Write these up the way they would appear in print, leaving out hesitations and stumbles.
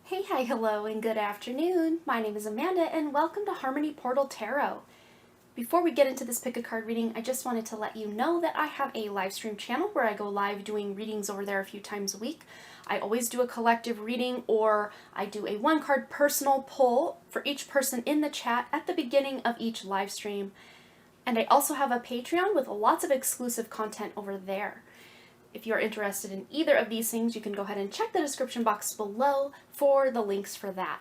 Hey, hi, hello, and good afternoon. My name is Amanda, and welcome to Harmony Portal Tarot. Before we get into this pick a card reading, I just wanted to let you know that I have a live stream channel where I go live doing readings over there a few times a week. I always do a collective reading, or I do a one card personal pull for each person in the chat at the beginning of each live stream. And I also have a Patreon with lots of exclusive content over there. If you're interested in either of these things, you can go ahead and check the description box below for the links for that.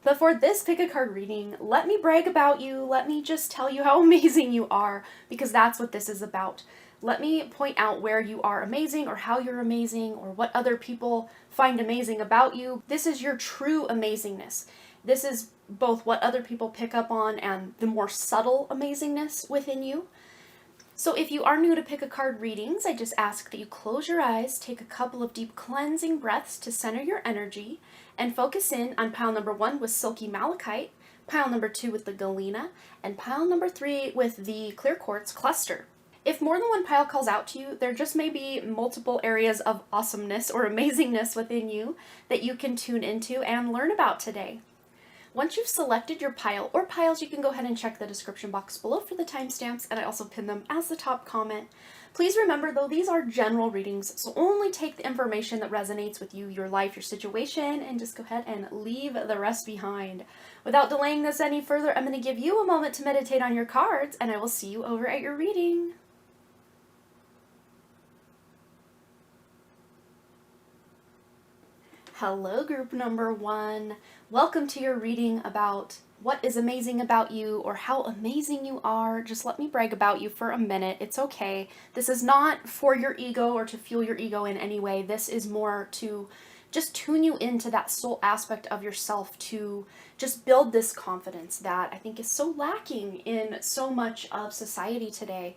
But for this pick a card reading, let me brag about you. Let me just tell you how amazing you are, because that's what this is about. Let me point out where you are amazing, or how you're amazing, or what other people find amazing about you. This is your true amazingness. This is both what other people pick up on and the more subtle amazingness within you. So if you are new to pick a card readings, I just ask that you close your eyes, take a couple of deep cleansing breaths to center your energy, and focus in on pile number 1 with Silky Malachite, pile number 2 with the Galena, and pile number 3 with the Clear Quartz Cluster. If more than one pile calls out to you, there just may be multiple areas of awesomeness or amazingness within you that you can tune into and learn about today. Once you've selected your pile or piles, you can go ahead and check the description box below for the timestamps, and I also pin them as the top comment. Please remember though, these are general readings, so only take the information that resonates with you, your life, your situation, and just go ahead and leave the rest behind. Without delaying this any further, I'm going to give you a moment to meditate on your cards, and I will see you over at your reading. Hello, group number 1. Welcome to your reading about what is amazing about you, or how amazing you are. Just let me brag about you for a minute. It's okay. This is not for your ego or to fuel your ego in any way. This is more to just tune you into that soul aspect of yourself, to just build this confidence that I think is so lacking in so much of society today.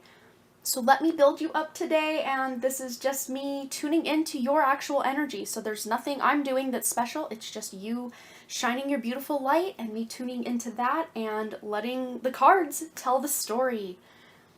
So let me build you up today, and this is just me tuning into your actual energy. So there's nothing I'm doing that's special. It's just you shining your beautiful light and me tuning into that and letting the cards tell the story.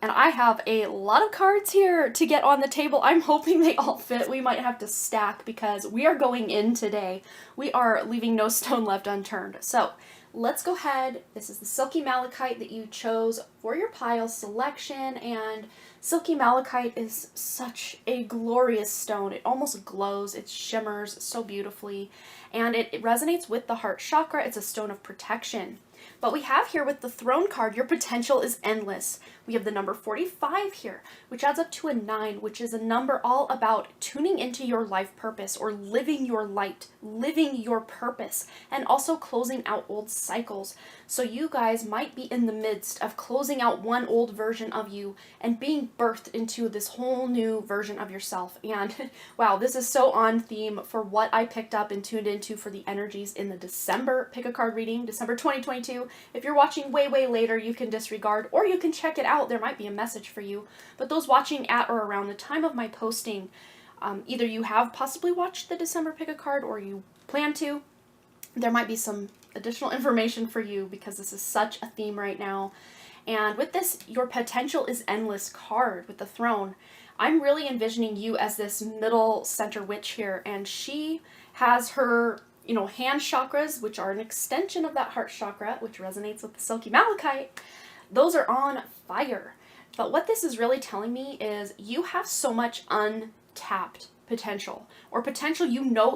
And I have a lot of cards here to get on the table. I'm hoping they all fit. We might have to stack because we are going in today. We are leaving no stone left unturned. So let's go ahead. This is the Silky Malachite that you chose for your pile selection, and Silky Malachite is such a glorious stone. It almost glows, it shimmers so beautifully, and it resonates with the heart chakra. It's a stone of protection. But we have here with the Throne card, your potential is endless. We have the number 45 here, which adds up to a 9, which is a number all about tuning into your life purpose, or living your light, living your purpose, and also closing out old cycles. So you guys might be in the midst of closing out one old version of you and being birthed into this whole new version of yourself. And wow, this is so on theme for what I picked up and tuned into for the energies in the December pick a card reading, December 2022. If you're watching way later, you can disregard, or you can check it out. There might be a message for you. But those watching at or around the time of my posting, either you have possibly watched the December pick a card or you plan to. There might be some additional information for you, because this is such a theme right now. And with this, your potential is endless card with the Throne, I'm really envisioning you as this middle center witch here, and she has her hand chakras, which are an extension of that heart chakra, which resonates with the Silky Malachite. Those are on fire. But what this is really telling me is you have so much untapped potential, or potential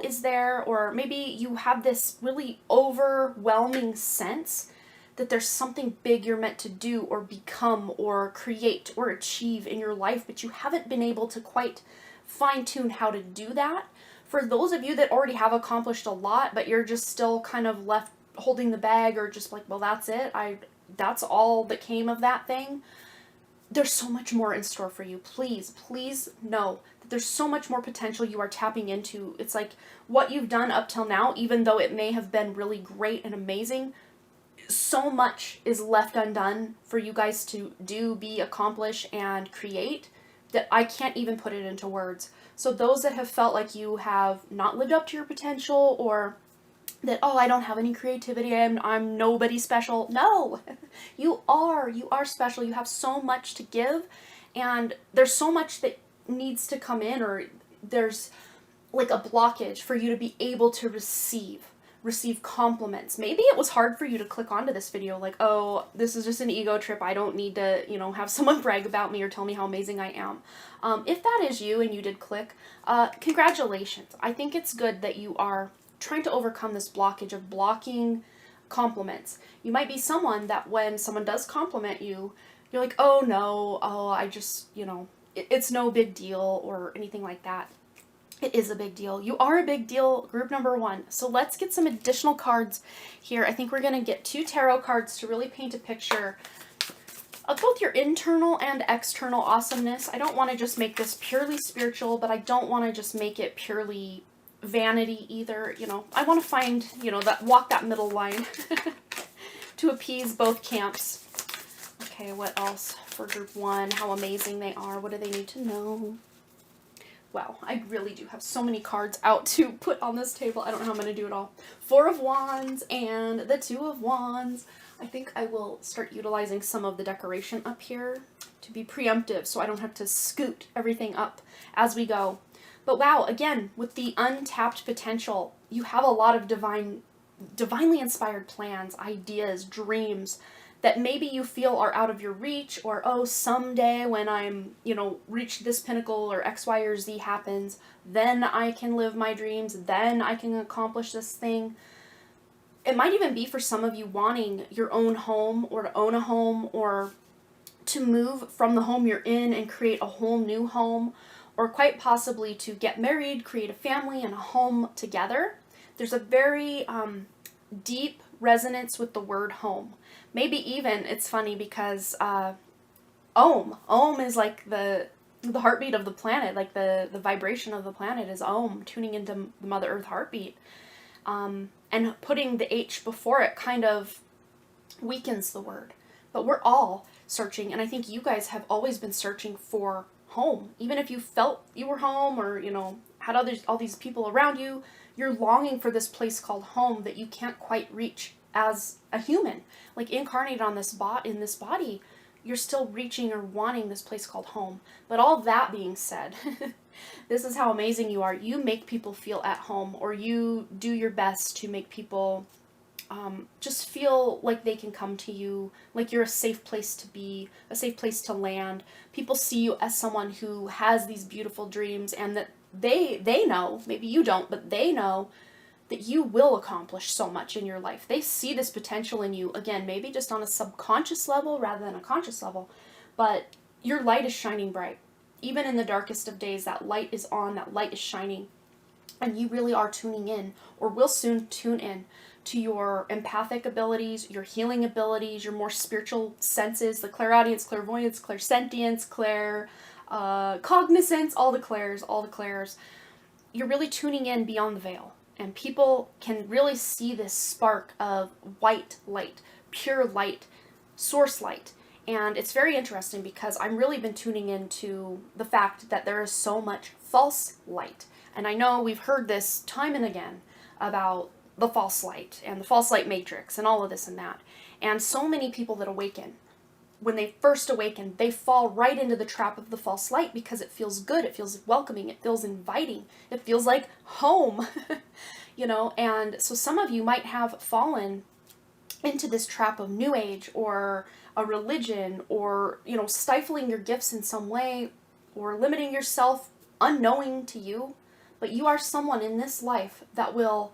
is there, or maybe you have this really overwhelming sense that there's something big you're meant to do or become or create or achieve in your life, but you haven't been able to quite fine-tune how to do that. For those of you that already have accomplished a lot, but you're just still kind of left holding the bag, or just like, well, that's it. That's all that came of that thing. There's so much more in store for you. Please know that there's so much more potential you are tapping into. It's like what you've done up till now, even though it may have been really great and amazing, so much is left undone for you guys to do, be, accomplish, and create that I can't even put it into words. So those that have felt like you have not lived up to your potential, or that, oh, I don't have any creativity, I'm nobody special. No, you are special. You have so much to give, And there's so much that needs to come in, or there's like a blockage for you to be able to receive compliments. Maybe it was hard for you to click onto this video, like, oh, this is just an ego trip. I don't need to, have someone brag about me or tell me how amazing I am. If that is you and you did click, congratulations. I think it's good that you are trying to overcome this blockage of blocking compliments. You might be someone that when someone does compliment you, you're like, oh no, oh, I just, it's no big deal or anything like that. It is a big deal. You are a big deal, group number 1. So let's get some additional cards here. I think we're going to get 2 tarot cards to really paint a picture of both your internal and external awesomeness. I don't want to just make this purely spiritual, but I don't want to just make it purely vanity either. I want to find, walk that middle line to appease both camps. Okay, what else for group 1? How amazing they are. What do they need to know? Wow, I really do have so many cards out to put on this table. I don't know how I'm going to do it all. 4 of Wands and the 2 of Wands. I think I will start utilizing some of the decoration up here to be preemptive so I don't have to scoot everything up as we go. But wow, again, with the untapped potential, you have a lot of divinely inspired plans, ideas, dreams that maybe you feel are out of your reach, or, oh, someday when I'm, reach this pinnacle or X, Y, or Z happens, then I can live my dreams, then I can accomplish this thing. It might even be for some of you wanting your own home, or to own a home, or to move from the home you're in and create a whole new home, or quite possibly to get married, create a family and a home together. There's a very deep resonance with the word home. Maybe even, it's funny because Om is like the heartbeat of the planet, like the vibration of the planet is Om, tuning into the Mother Earth heartbeat. And putting the H before it kind of weakens the word. But we're all searching, and I think you guys have always been searching for home. Even if you felt you were home, or, had all these people around you, you're longing for this place called home that you can't quite reach as a human. Like incarnated on in this body, you're still reaching or wanting this place called home. But all that being said, this is how amazing you are. You make people feel at home, or you do your best to make people just feel like they can come to you, like you're a safe place to be, a safe place to land. People see you as someone who has these beautiful dreams, and that they know, maybe you don't, but they know that you will accomplish so much in your life. They see this potential in you, again, maybe just on a subconscious level rather than a conscious level, but your light is shining bright. Even in the darkest of days, that light is on, that light is shining, and you really are tuning in, or will soon tune in, to your empathic abilities, your healing abilities, your more spiritual senses, the clairaudience, clairvoyance, clairsentience, cognizance, all the clairs. You're really tuning in beyond the veil. And people can really see this spark of white light, pure light, source light. And it's very interesting because I've really been tuning into the fact that there is so much false light. And I know we've heard this time and again about the false light and the false light matrix and all of this and that. And so many people that awaken, when they first awaken, they fall right into the trap of the false light because it feels good, it feels welcoming, it feels inviting, it feels like home, and so some of you might have fallen into this trap of New Age or a religion, or, stifling your gifts in some way, or limiting yourself unknowing to you, but you are someone in this life that will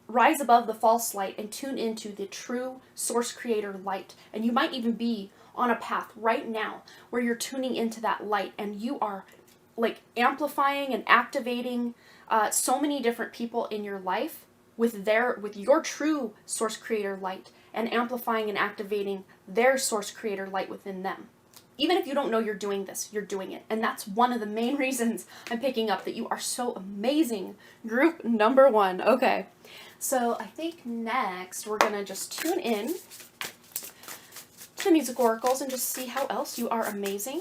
rise above the false light and tune into the true source creator light. And you might even be on a path right now where you're tuning into that light, and you are like amplifying and activating so many different people in your life with your true source creator light, and amplifying and activating their source creator light within them. Even if you don't know you're doing this, you're doing it. And that's one of the main reasons I'm picking up that you are so amazing. Group number 1. Okay. So I think next we're going to just tune in to the music oracles and just see how else you are amazing.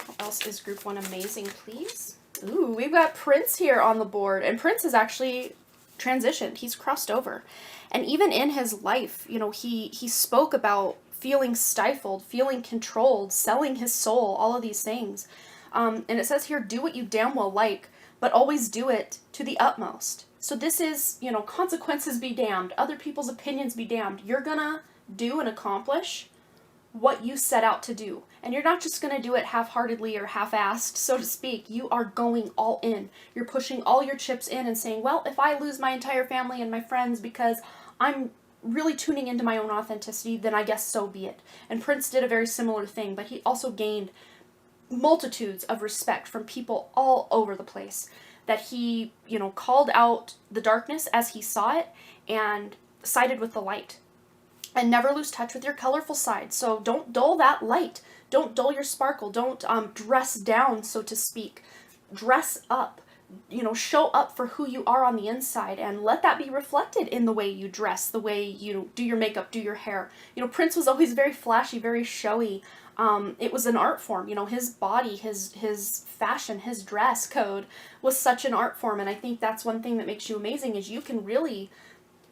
How else is group 1 amazing, please? Ooh, we've got Prince here on the board. And Prince has actually transitioned. He's crossed over. And even in his life, he spoke about feeling stifled, feeling controlled, selling his soul, all of these things. And it says here, do what you damn well like, but always do it to the utmost. So this is, consequences be damned, other people's opinions be damned. You're gonna do and accomplish what you set out to do. And you're not just gonna do it half-heartedly or half-assed, so to speak. You are going all in. You're pushing all your chips in and saying, well, if I lose my entire family and my friends because I'm really tuning into my own authenticity, then I guess so be it. And Prince did a very similar thing, but he also gained multitudes of respect from people all over the place, that he, called out the darkness as he saw it and sided with the light. And never lose touch with your colorful side. So don't dull that light. Don't dull your sparkle. Don't dress down, so to speak. Dress up. Show up for who you are on the inside, and let that be reflected in the way you dress, the way you do your makeup, do your hair. Prince was always very flashy, very showy. It was an art form. His body, his fashion, his dress code was such an art form. And I think that's one thing that makes you amazing, is you can really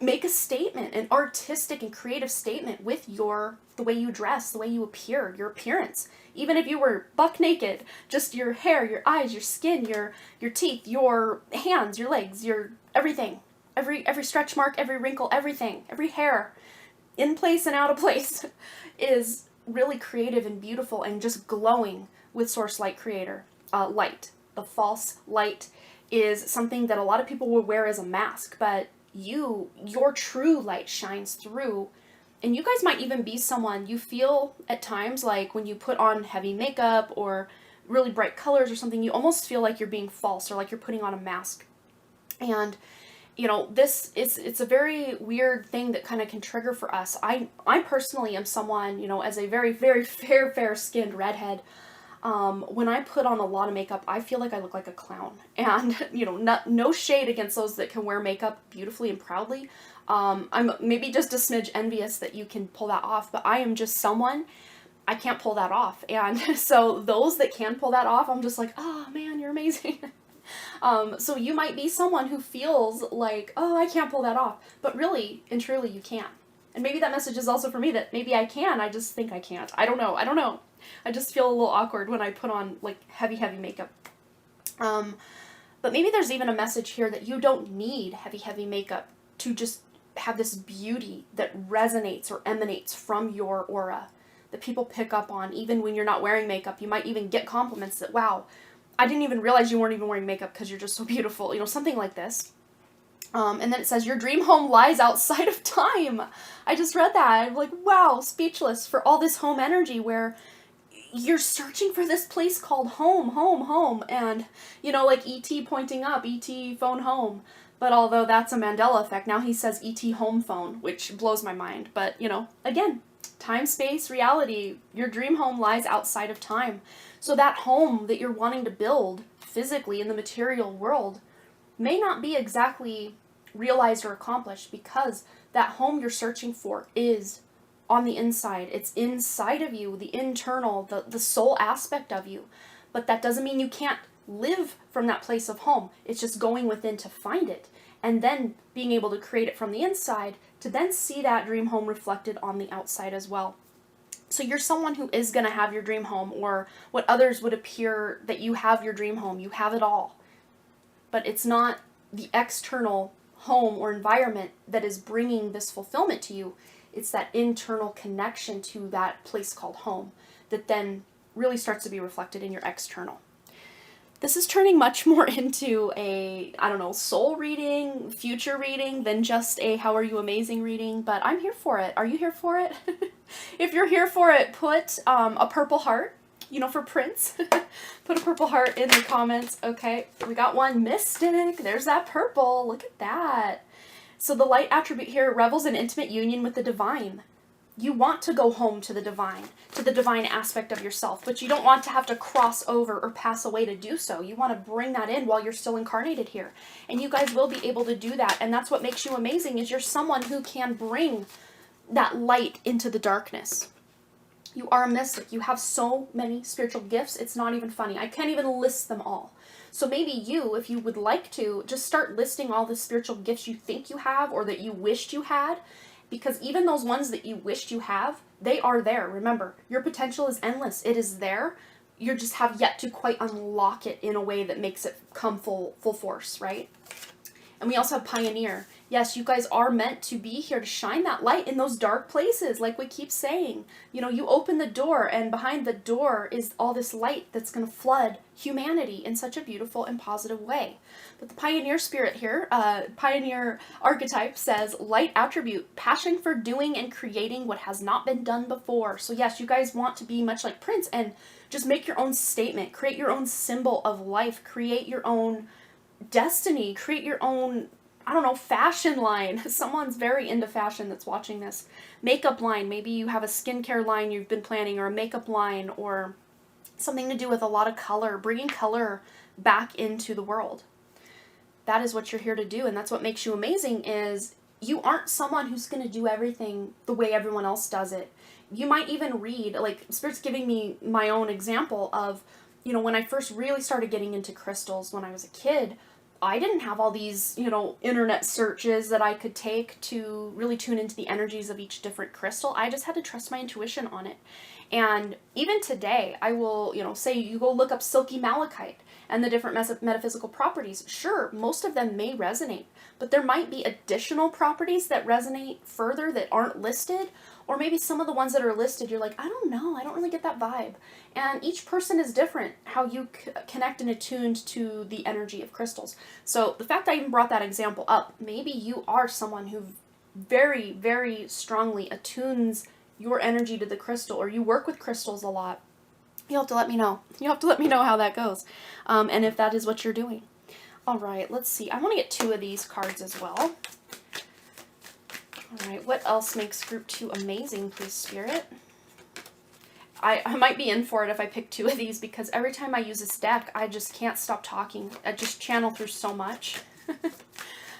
make a statement, an artistic and creative statement with the way you dress, the way you appear, your appearance. Even if you were buck naked, just your hair, your eyes, your skin, your teeth, your hands, your legs, your everything. Every stretch mark, every wrinkle, everything, every hair, in place and out of place, is really creative and beautiful and just glowing with Source Light Creator. Light. The false light is something that a lot of people will wear as a mask, but your true light shines through. And you guys might even be someone you feel at times like when you put on heavy makeup or really bright colors or something, you almost feel like you're being false or like you're putting on a mask. And it's a very weird thing that kind of can trigger for us. I personally am someone, as a very, very fair skinned redhead, when I put on a lot of makeup, I feel like I look like a clown. And, no shade against those that can wear makeup beautifully and proudly. I'm maybe just a smidge envious that you can pull that off, but I am just someone, I can't pull that off. And so those that can pull that off, I'm just like, oh man, you're amazing. So you might be someone who feels like, oh, I can't pull that off, but really and truly you can. And maybe that message is also for me, that maybe I can, I just think I can't. I don't know. I just feel a little awkward when I put on like heavy makeup. But maybe there's even a message here that you don't need heavy makeup to just have this beauty that resonates or emanates from your aura that people pick up on even when you're not wearing makeup. You might even get compliments that, wow, I didn't even realize you weren't even wearing makeup because you're just so beautiful, something like this. And then it says, your dream home lies outside of time. I just read that. I'm like, wow, speechless for all this home energy where you're searching for this place called home. And, like E.T. pointing up, E.T. phone home. But although that's a Mandela effect, now he says E.T. home phone, which blows my mind. But, again, time, space, reality, your dream home lies outside of time. So that home that you're wanting to build physically in the material world may not be exactly realized or accomplished, because that home you're searching for is on the inside. It's inside of you, the internal, the soul aspect of you. But that doesn't mean you can't live from that place of home. It's just going within to find it, and then being able to create it from the inside to then see that dream home reflected on the outside as well. So you're someone who is going to have your dream home, or what others would appear that you have your dream home. You have it all. But it's not the external home or environment that is bringing this fulfillment to you. It's that internal connection to that place called home that then really starts to be reflected in your external. This is turning much more into a, soul reading, future reading, than just a how are you amazing reading, but I'm here for it. Are you here for it? If you're here for it, put a purple heart, for Prince. Put a purple heart in the comments. Okay, we got one. Mystic. There's that purple. Look at that. So the light attribute here revels in intimate union with the divine. You want to go home to the divine aspect of yourself, but you don't want to have to cross over or pass away to do so. You want to bring that in while you're still incarnated here. And you guys will be able to do that. And that's what makes you amazing, is you're someone who can bring that light into the darkness. You are a mystic. You have so many spiritual gifts. It's not even funny. I can't even list them all. So maybe you, if you would like to, just start listing all the spiritual gifts you think you have or that you wished you had, because even those ones that you wished you have, they are there. Remember, your potential is endless. It is there. You just have yet to quite unlock it in a way that makes it come full force, right? And we also have Pioneer. Yes, you guys are meant to be here to shine that light in those dark places, like we keep saying. You know, you open the door, and behind the door is all this light that's going to flood humanity in such a beautiful and positive way. But the Pioneer spirit here, Pioneer archetype says, light attribute, passion for doing and creating what has not been done before. So yes, you guys want to be much like Prince and just make your own statement, create your own symbol of life, create your own destiny, create your own, I don't know, fashion line. Someone's very into fashion that's watching this. Makeup line. Maybe you have a skincare line you've been planning, or a makeup line, or something to do with a lot of color, bringing color back into the world. That is what you're here to do, and that's what makes you amazing, is you aren't someone who's going to do everything the way everyone else does it. You might even read, like, Spirit's giving me my own example of, you know, when I first really started getting into crystals when I was a kid, I didn't have all these, you know, internet searches that I could take to really tune into the energies of each different crystal. I just had to trust my intuition on it. And even today, I will, you know, say you go look up silky malachite and the different metaphysical properties. Sure, most of them may resonate, but there might be additional properties that resonate further that aren't listed, or maybe some of the ones that are listed, you're like, I don't know, I don't really get that vibe. And each person is different, how you connect and attuned to the energy of crystals. So the fact that I even brought that example up, maybe you are someone who very, very strongly attunes your energy to the crystal, or you work with crystals a lot. You'll have to let me know. You'll have to let me know how that goes, and if that is what you're doing. All right, let's see. I want to get 2 of these cards as well. All right, what else makes group 2 amazing, please, Spirit? I might be in for it if I pick 2 of these, because every time I use this deck, I just can't stop talking. I just channel through so much.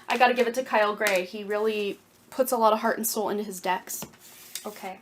I got to give it to Kyle Gray. He really puts a lot of heart and soul into his decks. Okay.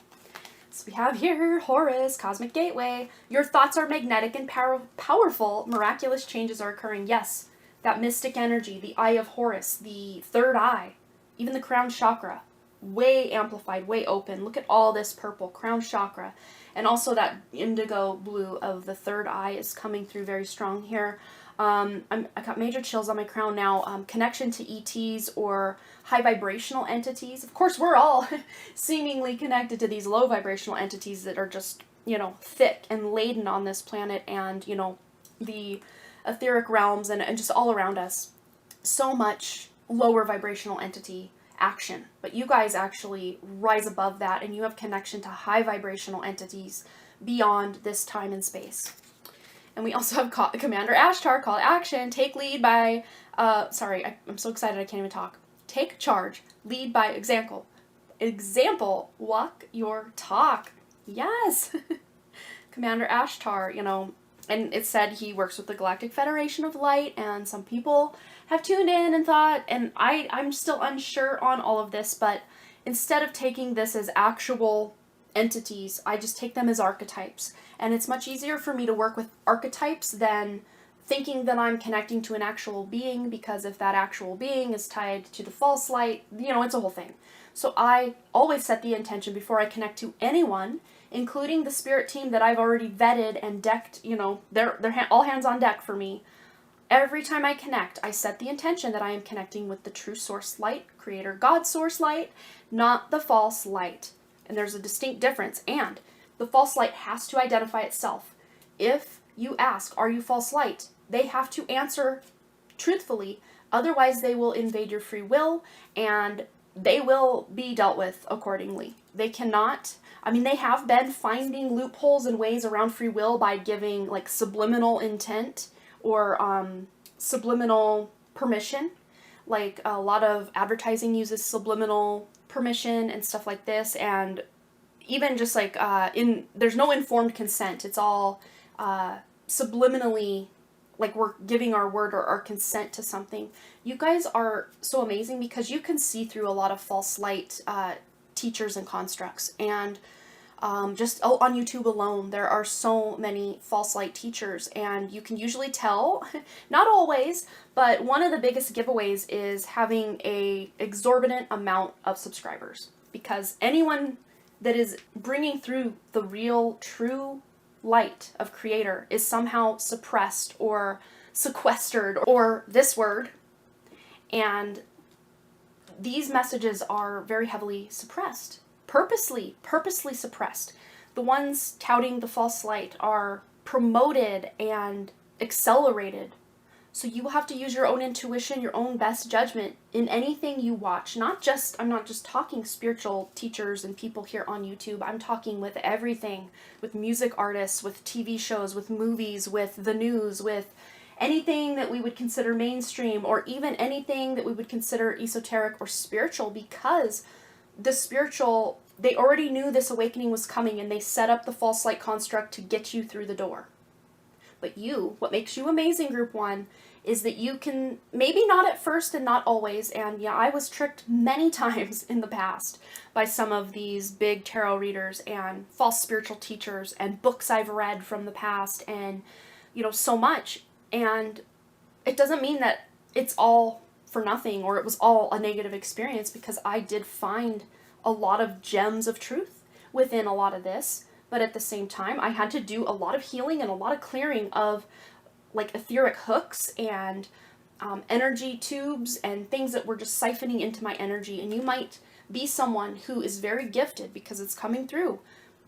So we have here Horus, Cosmic Gateway. Your thoughts are magnetic and powerful. Miraculous changes are occurring. Yes, that mystic energy, the Eye of Horus, the third eye, even the crown chakra, way amplified, way open. Look at all this purple, crown chakra. And also that indigo blue of the third eye is coming through very strong here. I got major chills on my crown now. Connection to ETs or high vibrational entities. Of course, we're all seemingly connected to these low vibrational entities that are just, you know, thick and laden on this planet, and, you know, the etheric realms and just all around us. So much lower vibrational entity action. But you guys actually rise above that, and you have connection to high vibrational entities beyond this time and space. And we also have Commander Ashtar, call to action, take lead by, I'm so excited I can't even talk. Take charge, lead by example. Example, walk your talk. Yes! Commander Ashtar, you know, and it said he works with the Galactic Federation of Light, and some people have tuned in and thought, and I'm still unsure on all of this, but instead of taking this as actual entities, I just take them as archetypes. And it's much easier for me to work with archetypes than thinking that I'm connecting to an actual being, because if that actual being is tied to the false light, you know, it's a whole thing. So I always set the intention before I connect to anyone, including the spirit team that I've already vetted and decked, you know, they're all hands on deck for me. Every time I connect, I set the intention that I am connecting with the true source light, creator God source light, not the false light. And there's a distinct difference, and the false light has to identify itself. If you ask, are you false light? They have to answer truthfully, otherwise they will invade your free will, and they will be dealt with accordingly. They cannot, I mean, they have been finding loopholes and ways around free will by giving, like, subliminal intent or subliminal permission. Like, a lot of advertising uses subliminal permission and stuff like this, and even just like there's no informed consent. It's all subliminally, like we're giving our word or our consent to something. You guys are so amazing because you can see through a lot of false light teachers and constructs, and just on YouTube alone there are so many false light teachers, and you can usually tell, not always, but one of the biggest giveaways is having a exorbitant amount of subscribers. because anyone that is bringing through the real, true light of Creator is somehow suppressed or sequestered, or this word, and these messages are very heavily suppressed, purposely suppressed. The ones touting the false light are promoted and accelerated. So you will have to use your own intuition, your own best judgment in anything you watch. I'm not just talking spiritual teachers and people here on YouTube. I'm talking with everything, with music artists, with TV shows, with movies, with the news, with anything that we would consider mainstream, or even anything that we would consider esoteric or spiritual, because the spiritual, they already knew this awakening was coming and they set up the false light construct to get you through the door. But what makes you amazing, Group 1, is that you can, maybe not at first and not always, and yeah, I was tricked many times in the past by some of these big tarot readers and false spiritual teachers and books I've read from the past, and so much. And it doesn't mean that it's all for nothing or it was all a negative experience, because I did find a lot of gems of truth within a lot of this. But at the same time, I had to do a lot of healing and a lot of clearing of like etheric hooks and energy tubes and things that were just siphoning into my energy. And you might be someone who is very gifted, because it's coming through.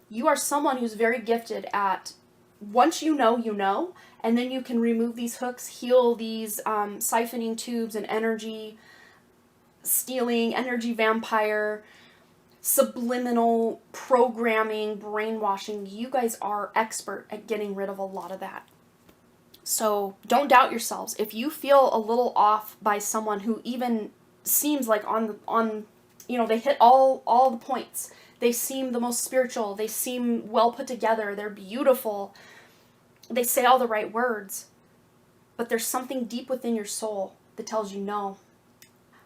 You are someone who's very gifted at, once you know, and then you can remove these hooks, heal these siphoning tubes and energy stealing, energy vampire, subliminal programming, brainwashing. You guys are expert at getting rid of a lot of that. So don't doubt yourselves. If you feel a little off by someone who even seems like they hit all the points. They seem the most spiritual. They seem well put together. They're beautiful. They say all the right words. But there's something deep within your soul that tells you, no,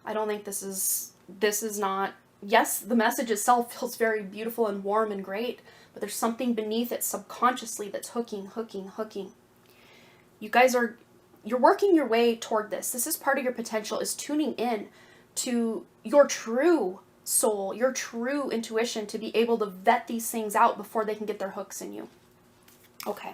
I don't think this is not. Yes, the message itself feels very beautiful and warm and great, but there's something beneath it subconsciously that's hooking. You guys you're working your way toward this. This is part of your potential, is tuning in to your true soul, your true intuition, to be able to vet these things out before they can get their hooks in you. Okay.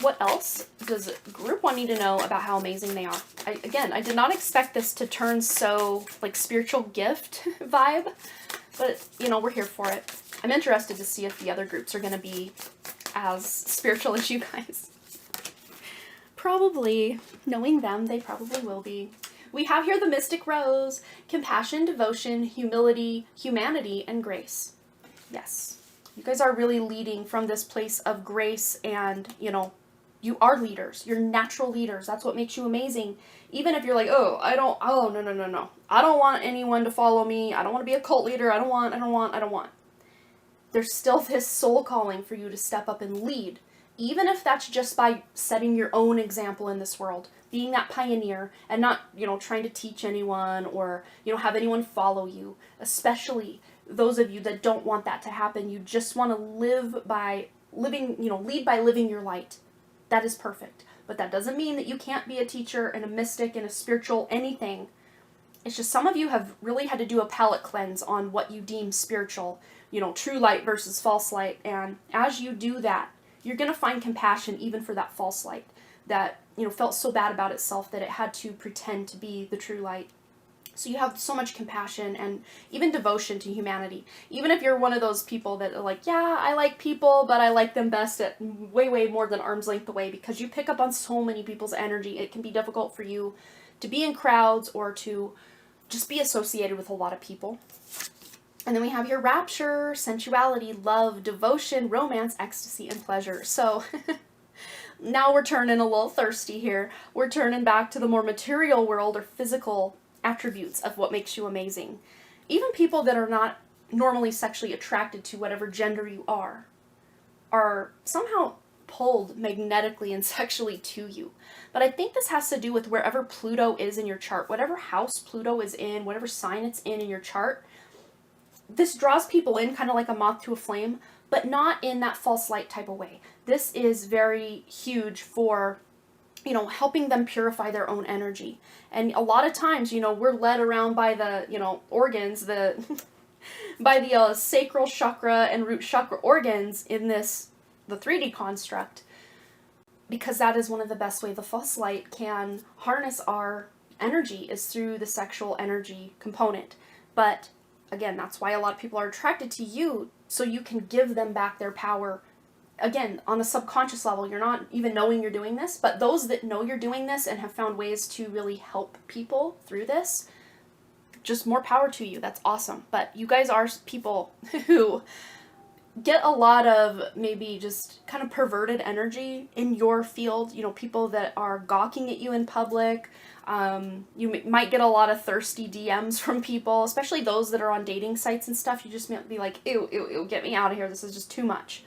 What else does Group 1 need to know about how amazing they are? I did not expect this to turn so like spiritual gift vibe, but we're here for it. I'm interested to see if the other groups are going to be as spiritual as you guys. Probably. Knowing them, they probably will be. We have here the Mystic Rose: compassion, devotion, humility, humanity, and grace. Yes. You guys are really leading from this place of grace, and, you are leaders. You're natural leaders. That's what makes you amazing. Even if you're like, no. I don't want anyone to follow me. I don't want to be a cult leader. I don't want. There's still this soul calling for you to step up and lead. Even if that's just by setting your own example in this world, being that pioneer, and not, trying to teach anyone or, have anyone follow you, especially those of you that don't want that to happen. You just want to lead by living your light. That is perfect. But that doesn't mean that you can't be a teacher and a mystic and a spiritual anything. It's just some of you have really had to do a palate cleanse on what you deem spiritual, true light versus false light. And as you do that, you're going to find compassion even for that false light that, felt so bad about itself that it had to pretend to be the true light. So you have so much compassion and even devotion to humanity. Even if you're one of those people that are like, yeah, I like people, but I like them best at way, way more than arm's length away, because you pick up on so many people's energy. It can be difficult for you to be in crowds or to just be associated with a lot of people. And then we have your rapture, sensuality, love, devotion, romance, ecstasy, and pleasure. So now we're turning a little thirsty here. We're turning back to the more material world or physical attributes of what makes you amazing. Even people that are not normally sexually attracted to whatever gender you are somehow pulled magnetically and sexually to you. But I think this has to do with wherever Pluto is in your chart. Whatever house Pluto is in, whatever sign it's in your chart, this draws people in kind of like a moth to a flame, but not in that false light type of way. This is very huge for helping them purify their own energy. And a lot of times, we're led around by the, organs, the by the sacral chakra and root chakra organs in this, the 3D construct, because that is one of the best way the false light can harness our energy is through the sexual energy component. But again, that's why a lot of people are attracted to you, so you can give them back their power. Again, on a subconscious level, you're not even knowing you're doing this, but those that know you're doing this and have found ways to really help people through this, just more power to you. That's awesome. But you guys are people who get a lot of maybe just kind of perverted energy in your field. You know, people that are gawking at you in public. You might get a lot of thirsty DMs from people, especially those that are on dating sites and stuff. You just might be like, ew, ew, ew, get me out of here. This is just too much.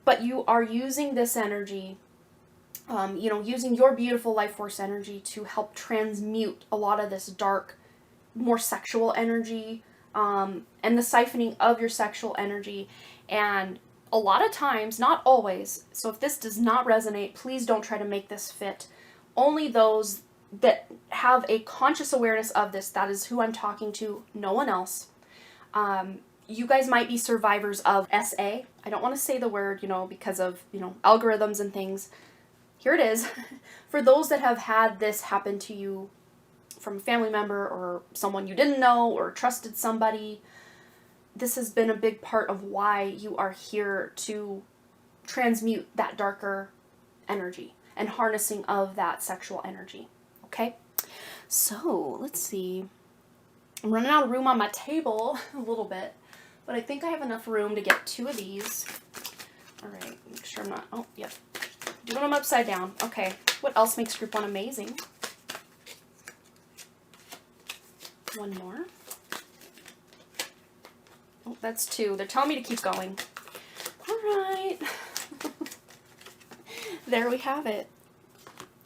But you are using this energy, using your beautiful life force energy to help transmute a lot of this dark, more sexual energy, and the siphoning of your sexual energy. And a lot of times, not always, so if this does not resonate, please don't try to make this fit. Only those that have a conscious awareness of this, that is who I'm talking to, no one else. You guys might be survivors of SA. I don't want to say the word, because of, algorithms and things. Here it is. For those that have had this happen to you from a family member or someone you didn't know or trusted somebody, this has been a big part of why you are here to transmute that darker energy and harnessing of that sexual energy. Okay? So, let's see. I'm running out of room on my table a little bit, but I think I have enough room to get 2 of these. All right, make sure I'm not, oh, yep. Doing them upside down. Okay, what else makes group 1 amazing? One more. Oh, that's 2. They're telling me to keep going. All right. There we have it.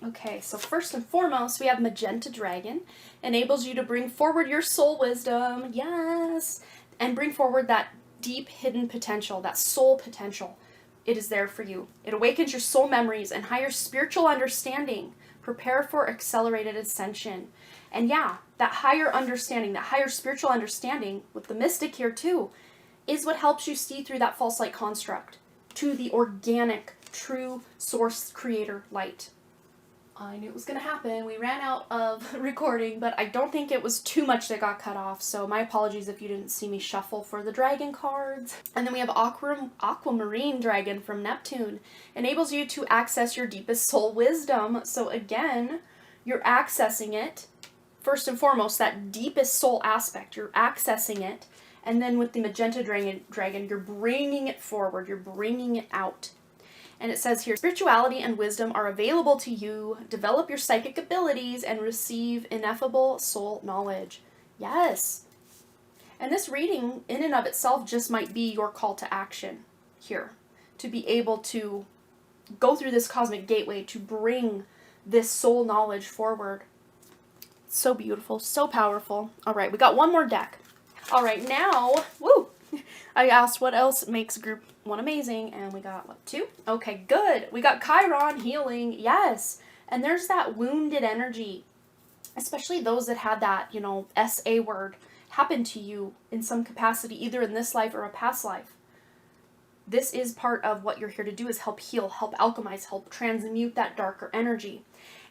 Okay, so first and foremost, we have Magenta Dragon. Enables you to bring forward your soul wisdom. Yes. And bring forward that deep hidden potential, that soul potential. It is there for you. It awakens your soul memories and higher spiritual understanding. Prepare for accelerated ascension. And yeah, that higher understanding, that higher spiritual understanding, with the mystic here too, is what helps you see through that false light construct to the organic, true source creator light. I knew it was going to happen. We ran out of recording, but I don't think it was too much that got cut off, so my apologies if you didn't see me shuffle for the dragon cards. And then we have Aquamarine Dragon from Neptune. Enables you to access your deepest soul wisdom. So again, you're accessing it. First and foremost, that deepest soul aspect, you're accessing it. And then with the Magenta Dragon, you're bringing it forward, you're bringing it out. And it says here, spirituality and wisdom are available to you. Develop your psychic abilities and receive ineffable soul knowledge. Yes. And this reading in and of itself just might be your call to action here. To be able to go through this cosmic gateway to bring this soul knowledge forward. So beautiful, so powerful. All right, we got one more deck. All right, now, woo! I asked what else makes group 1 amazing, and we got, what, 2? Okay, good. We got Chiron healing, yes. And there's that wounded energy, especially those that had that, SA word happen to you in some capacity, either in this life or a past life. This is part of what you're here to do, is help heal, help alchemize, help transmute that darker energy.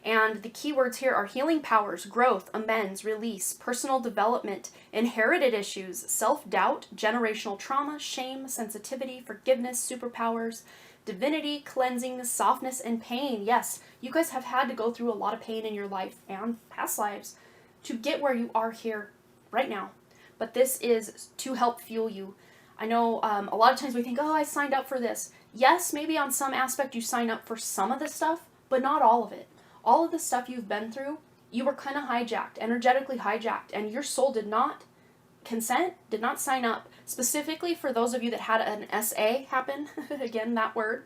And the keywords here are healing powers, growth, amends, release, personal development, inherited issues, self-doubt, generational trauma, shame, sensitivity, forgiveness, superpowers, divinity, cleansing, softness, and pain. Yes, you guys have had to go through a lot of pain in your life and past lives to get where you are here right now. But this is to help fuel you. I know a lot of times we think, oh, I signed up for this. Yes, maybe on some aspect you sign up for some of the stuff, but not all of it. All of the stuff you've been through, you were kind of hijacked, energetically hijacked, and your soul did not consent, did not sign up. Specifically for those of you that had an SA happen, again, that word,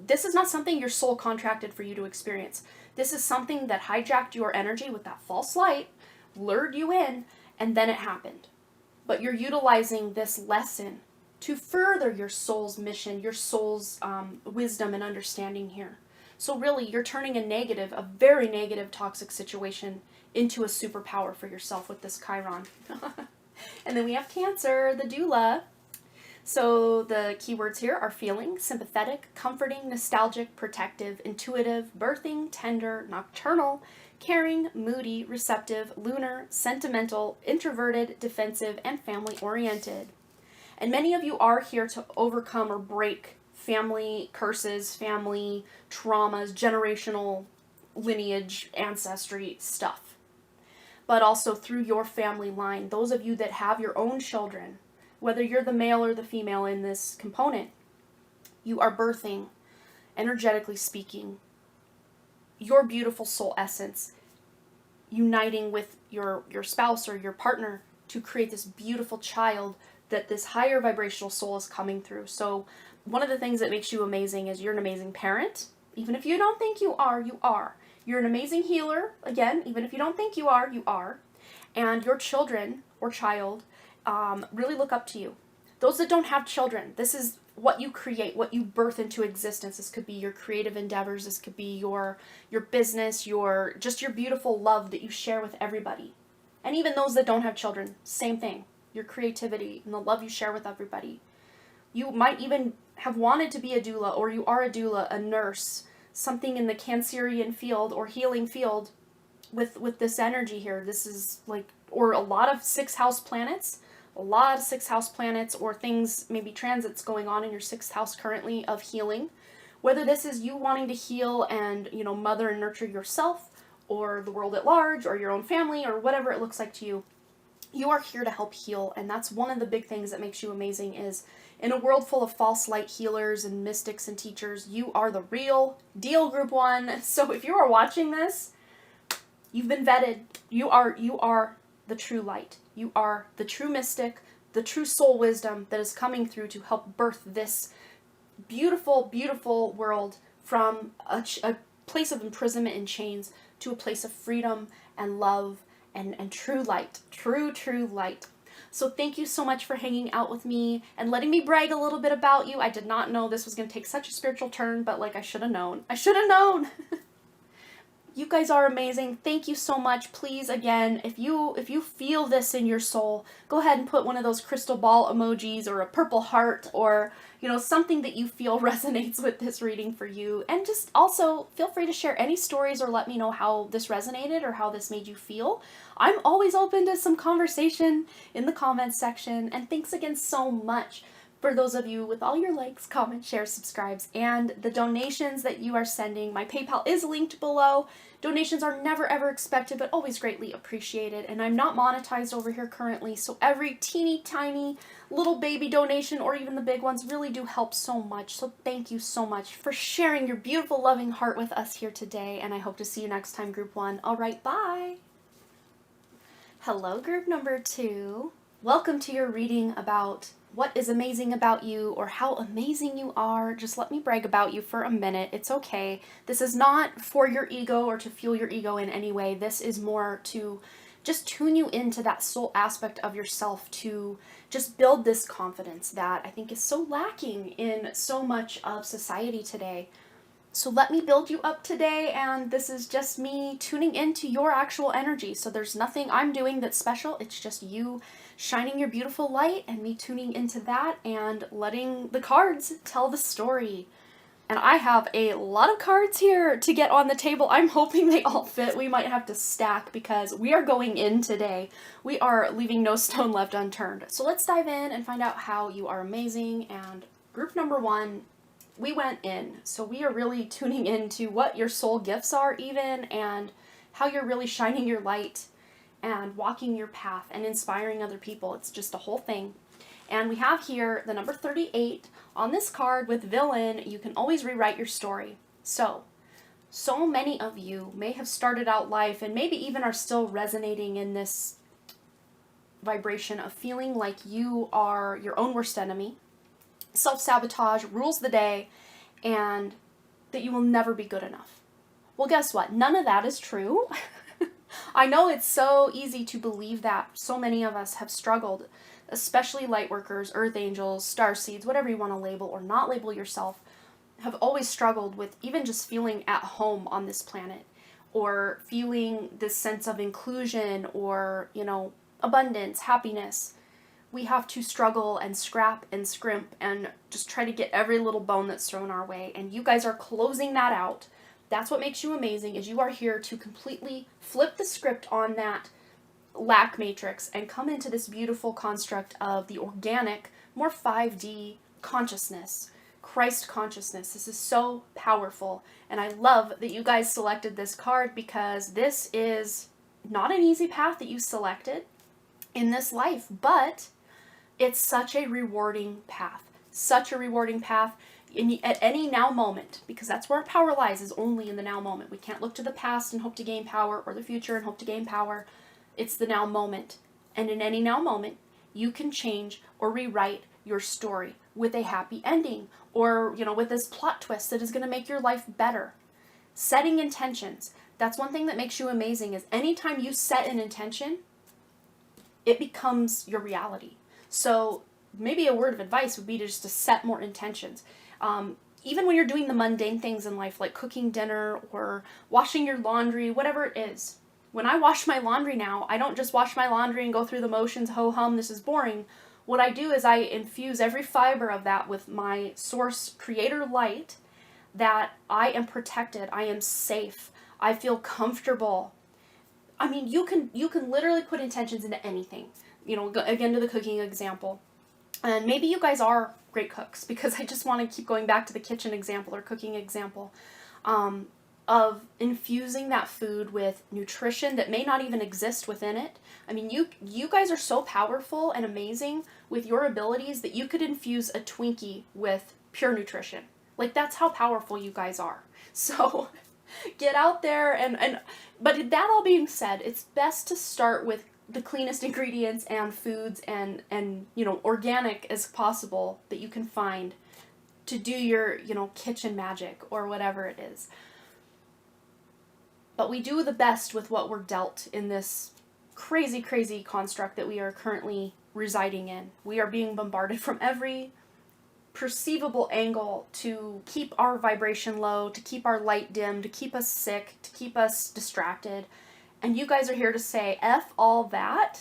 this is not something your soul contracted for you to experience. This is something that hijacked your energy with that false light, lured you in, and then it happened. But you're utilizing this lesson to further your soul's mission, your soul's wisdom and understanding here. So really, you're turning a very negative, toxic situation into a superpower for yourself with this Chiron. And then we have Cancer, the doula. So the keywords here are feeling, sympathetic, comforting, nostalgic, protective, intuitive, birthing, tender, nocturnal, caring, moody, receptive, lunar, sentimental, introverted, defensive, and family-oriented. And many of you are here to overcome or break family curses, family traumas, generational lineage, ancestry stuff. But also through your family line, those of you that have your own children, whether you're the male or the female in this component, you are birthing, energetically speaking, your beautiful soul essence, uniting with your spouse or your partner to create this beautiful child that this higher vibrational soul is coming through. So one of the things that makes you amazing is you're an amazing parent. Even if you don't think you are, you are. You're an amazing healer. Again, even if you don't think you are, you are. And your children or child really look up to you. Those that don't have children, this is what you create, what you birth into existence. This could be your creative endeavors. This could be your business, your beautiful love that you share with everybody. And even those that don't have children, same thing. Your creativity and the love you share with everybody. You might even have wanted to be a doula, or you are a doula, a nurse, something in the Cancerian field or healing field with this energy here. This is like, or a lot of 6th house planets, or things, maybe transits going on in your 6th house currently of healing. Whether this is you wanting to heal and, mother and nurture yourself, or the world at large, or your own family, or whatever it looks like to you. You are here to help heal, and that's one of the big things that makes you amazing is in a world full of false light healers and mystics and teachers, you are the real deal, Group 1. So if you are watching this, you've been vetted. You are the true light. You are the true mystic, the true soul wisdom that is coming through to help birth this beautiful, beautiful world from a place of imprisonment and chains to a place of freedom and love and true light, true light. So thank you so much for hanging out with me and letting me brag a little bit about you. I did not know this was going to take such a spiritual turn, but I should have known. I should have known. You guys are amazing. Thank you so much. Please, again, if you feel this in your soul, go ahead and put one of those crystal ball emojis or a purple heart or, something that you feel resonates with this reading for you. And just also feel free to share any stories or let me know how this resonated or how this made you feel. I'm always open to some conversation in the comments section. And thanks again so much for those of you with all your likes, comments, shares, subscribes, and the donations that you are sending. My PayPal is linked below. Donations are never ever expected, but always greatly appreciated. And I'm not monetized over here currently, so every teeny tiny little baby donation, or even the big ones, really do help so much. So thank you so much for sharing your beautiful, loving heart with us here today, and I hope to see you next time, Group 1. All right, bye! Hello, Group number 2. Welcome to your reading about what is amazing about you or how amazing you are. Just let me brag about you for a minute. It's okay. This is not for your ego or to fuel your ego in any way. This is more to just tune you into that soul aspect of yourself, to just build this confidence that I think is so lacking in so much of society today. So let me build you up today, and this is just me tuning into your actual energy. So there's nothing I'm doing that's special. It's just you shining your beautiful light and me tuning into that and letting the cards tell the story. And I have a lot of cards here to get on the table. I'm hoping they all fit. We might have to stack because we are going in today. We are leaving no stone left unturned. So let's dive in and find out how you are amazing. And group number 1, we went in. So we are really tuning into what your soul gifts are even, and how you're really shining your light and walking your path and inspiring other people. It's just a whole thing. And we have here the number 38 on this card with villain. You can always rewrite your story. So many of you may have started out life and maybe even are still resonating in this vibration of feeling like you are your own worst enemy. Self-sabotage rules the day, and that you will never be good enough. Well, guess what? None of that is true. I know it's so easy to believe that. So many of us have struggled, especially light workers, earth angels, star seeds, whatever you want to label or not label yourself, have always struggled with even just feeling at home on this planet, or feeling this sense of inclusion, or, abundance, happiness, we have to struggle and scrap and scrimp and just try to get every little bone that's thrown our way. And you guys are closing that out. That's what makes you amazing, is you are here to completely flip the script on that lack matrix and come into this beautiful construct of the organic, more 5D consciousness, Christ consciousness. This is so powerful. And I love that you guys selected this card, because this is not an easy path that you selected in this life, but it's such a rewarding path. Such a rewarding path at any now moment, because that's where our power lies, is only in the now moment. We can't look to the past and hope to gain power, or the future and hope to gain power. It's the now moment. And in any now moment, you can change or rewrite your story with a happy ending, or, with this plot twist that is going to make your life better. Setting intentions. That's one thing that makes you amazing, is anytime you set an intention, it becomes your reality. So maybe a word of advice would be to set more intentions. Even when you're doing the mundane things in life, like cooking dinner or washing your laundry, whatever it is. When I wash my laundry now, I don't just wash my laundry and go through the motions, ho-hum, this is boring. What I do is I infuse every fiber of that with my source creator light, that I am protected, I am safe, I feel comfortable. I mean, you can literally put intentions into anything. Again, to the cooking example. And maybe you guys are great cooks, because I just want to keep going back to the kitchen example or cooking example, of infusing that food with nutrition that may not even exist within it. I mean, you guys are so powerful and amazing with your abilities that you could infuse a Twinkie with pure nutrition. Like, that's how powerful you guys are. So get out there but that all being said, it's best to start with the cleanest ingredients and foods and organic as possible that you can find to do your, kitchen magic or whatever it is. But we do the best with what we're dealt in this crazy, crazy construct that we are currently residing in. We are being bombarded from every perceivable angle to keep our vibration low, to keep our light dim, to keep us sick, to keep us distracted. And you guys are here to say, F all that.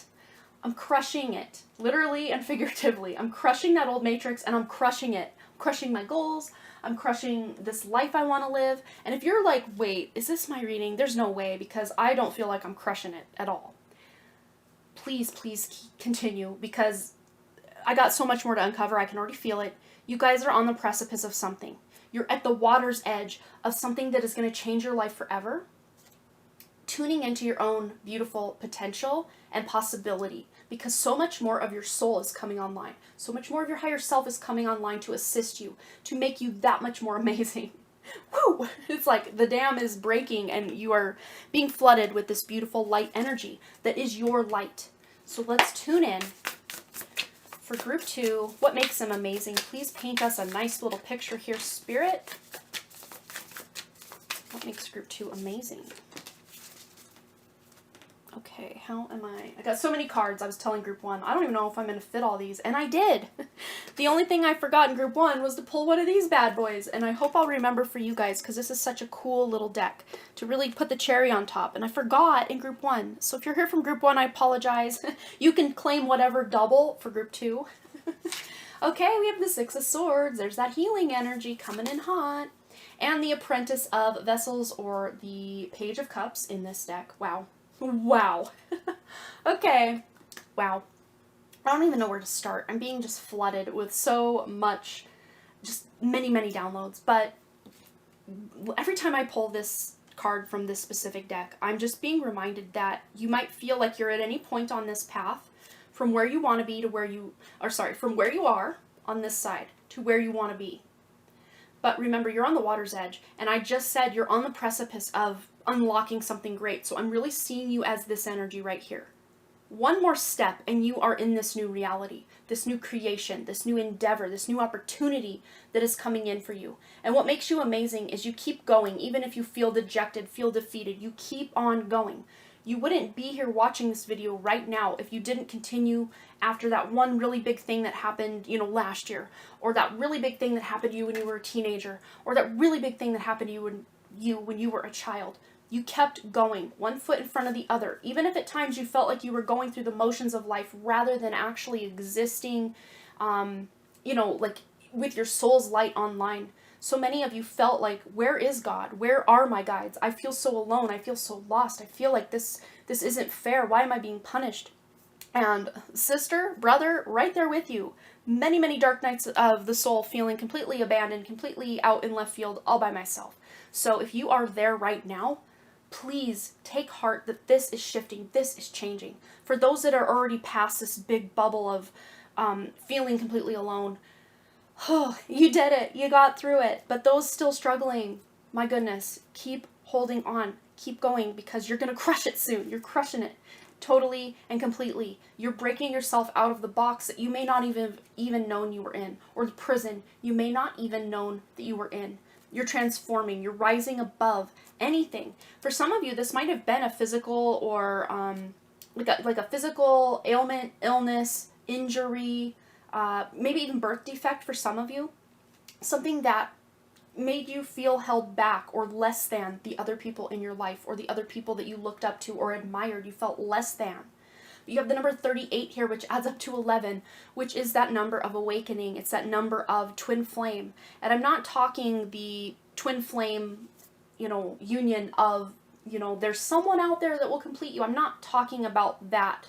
I'm crushing it, literally and figuratively. I'm crushing that old matrix, and I'm crushing it. I'm crushing my goals. I'm crushing this life I want to live. And if you're like, wait, is this my reading? There's no way, because I don't feel like I'm crushing it at all. Please, please continue, because I got so much more to uncover. I can already feel it. You guys are on the precipice of something. You're at the water's edge of something that is going to change your life forever. Tuning into your own beautiful potential and possibility, because so much more of your soul is coming online. So much more of your higher self is coming online to assist you, to make you that much more amazing. Woo! It's like the dam is breaking and you are being flooded with this beautiful light energy that is your light. So let's tune in for group 2. What makes them amazing? Please paint us a nice little picture here, Spirit. What makes group 2 amazing? Okay, how am I got so many cards. I was telling group 1, I don't even know if I'm going to fit all these, and I did. The only thing I forgot in group 1 was to pull one of these bad boys, and I hope I'll remember for you guys, because this is such a cool little deck to really put the cherry on top, and I forgot in group 1. So if you're here from group 1, I apologize. You can claim whatever double for group 2. Okay, we have the 6 of Swords. There's that healing energy coming in hot. And the Apprentice of Vessels, or the Page of Cups in this deck. Wow. Wow. Okay. Wow. I don't even know where to start. I'm being just flooded with so much, just many, many downloads. But every time I pull this card from this specific deck, I'm just being reminded that you might feel like you're at any point on this path from where you want to be to where you, from where you are on this side to where you want to be. But remember, you're on the water's edge, and I just said you're on the precipice of unlocking something great. So I'm really seeing you as this energy right here. One more step and you are in this new reality, this new creation, this new endeavor, this new opportunity that is coming in for you. And what makes you amazing is you keep going. Even if you feel dejected, feel defeated, you keep on going. You wouldn't be here watching this video right now if you didn't continue after that one really big thing that happened, last year, or that really big thing that happened to you when you were a teenager, or that really big thing that happened to you when you were a child. You kept going, one foot in front of the other, even if at times you felt like you were going through the motions of life rather than actually existing, like with your soul's light online. So many of you felt like, where is God? Where are my guides? I feel so alone. I feel so lost. I feel like this isn't fair. Why am I being punished? And sister, brother, right there with you. Many, many dark nights of the soul feeling completely abandoned, completely out in left field, all by myself. So if you are there right now, please take heart that this is shifting, this is changing. For those that are already past this big bubble of feeling completely alone, you did it, you got through it. But those still struggling, my goodness, keep holding on, keep going, because you're going to crush it soon. You're crushing it totally and completely. You're breaking yourself out of the box that you may not even known you were in, or the prison you may not even known that you were in. You're transforming, you're rising above anything. For some of you, this might have been a physical or like a physical ailment, illness, injury, maybe even birth defect for some of you. Something that made you feel held back or less than the other people in your life, or the other people that you looked up to or admired. You felt less than. You have the number 38 here, which adds up to 11, which is that number of awakening. It's that number of twin flame. And I'm not talking the twin flame, union of, there's someone out there that will complete you. I'm not talking about that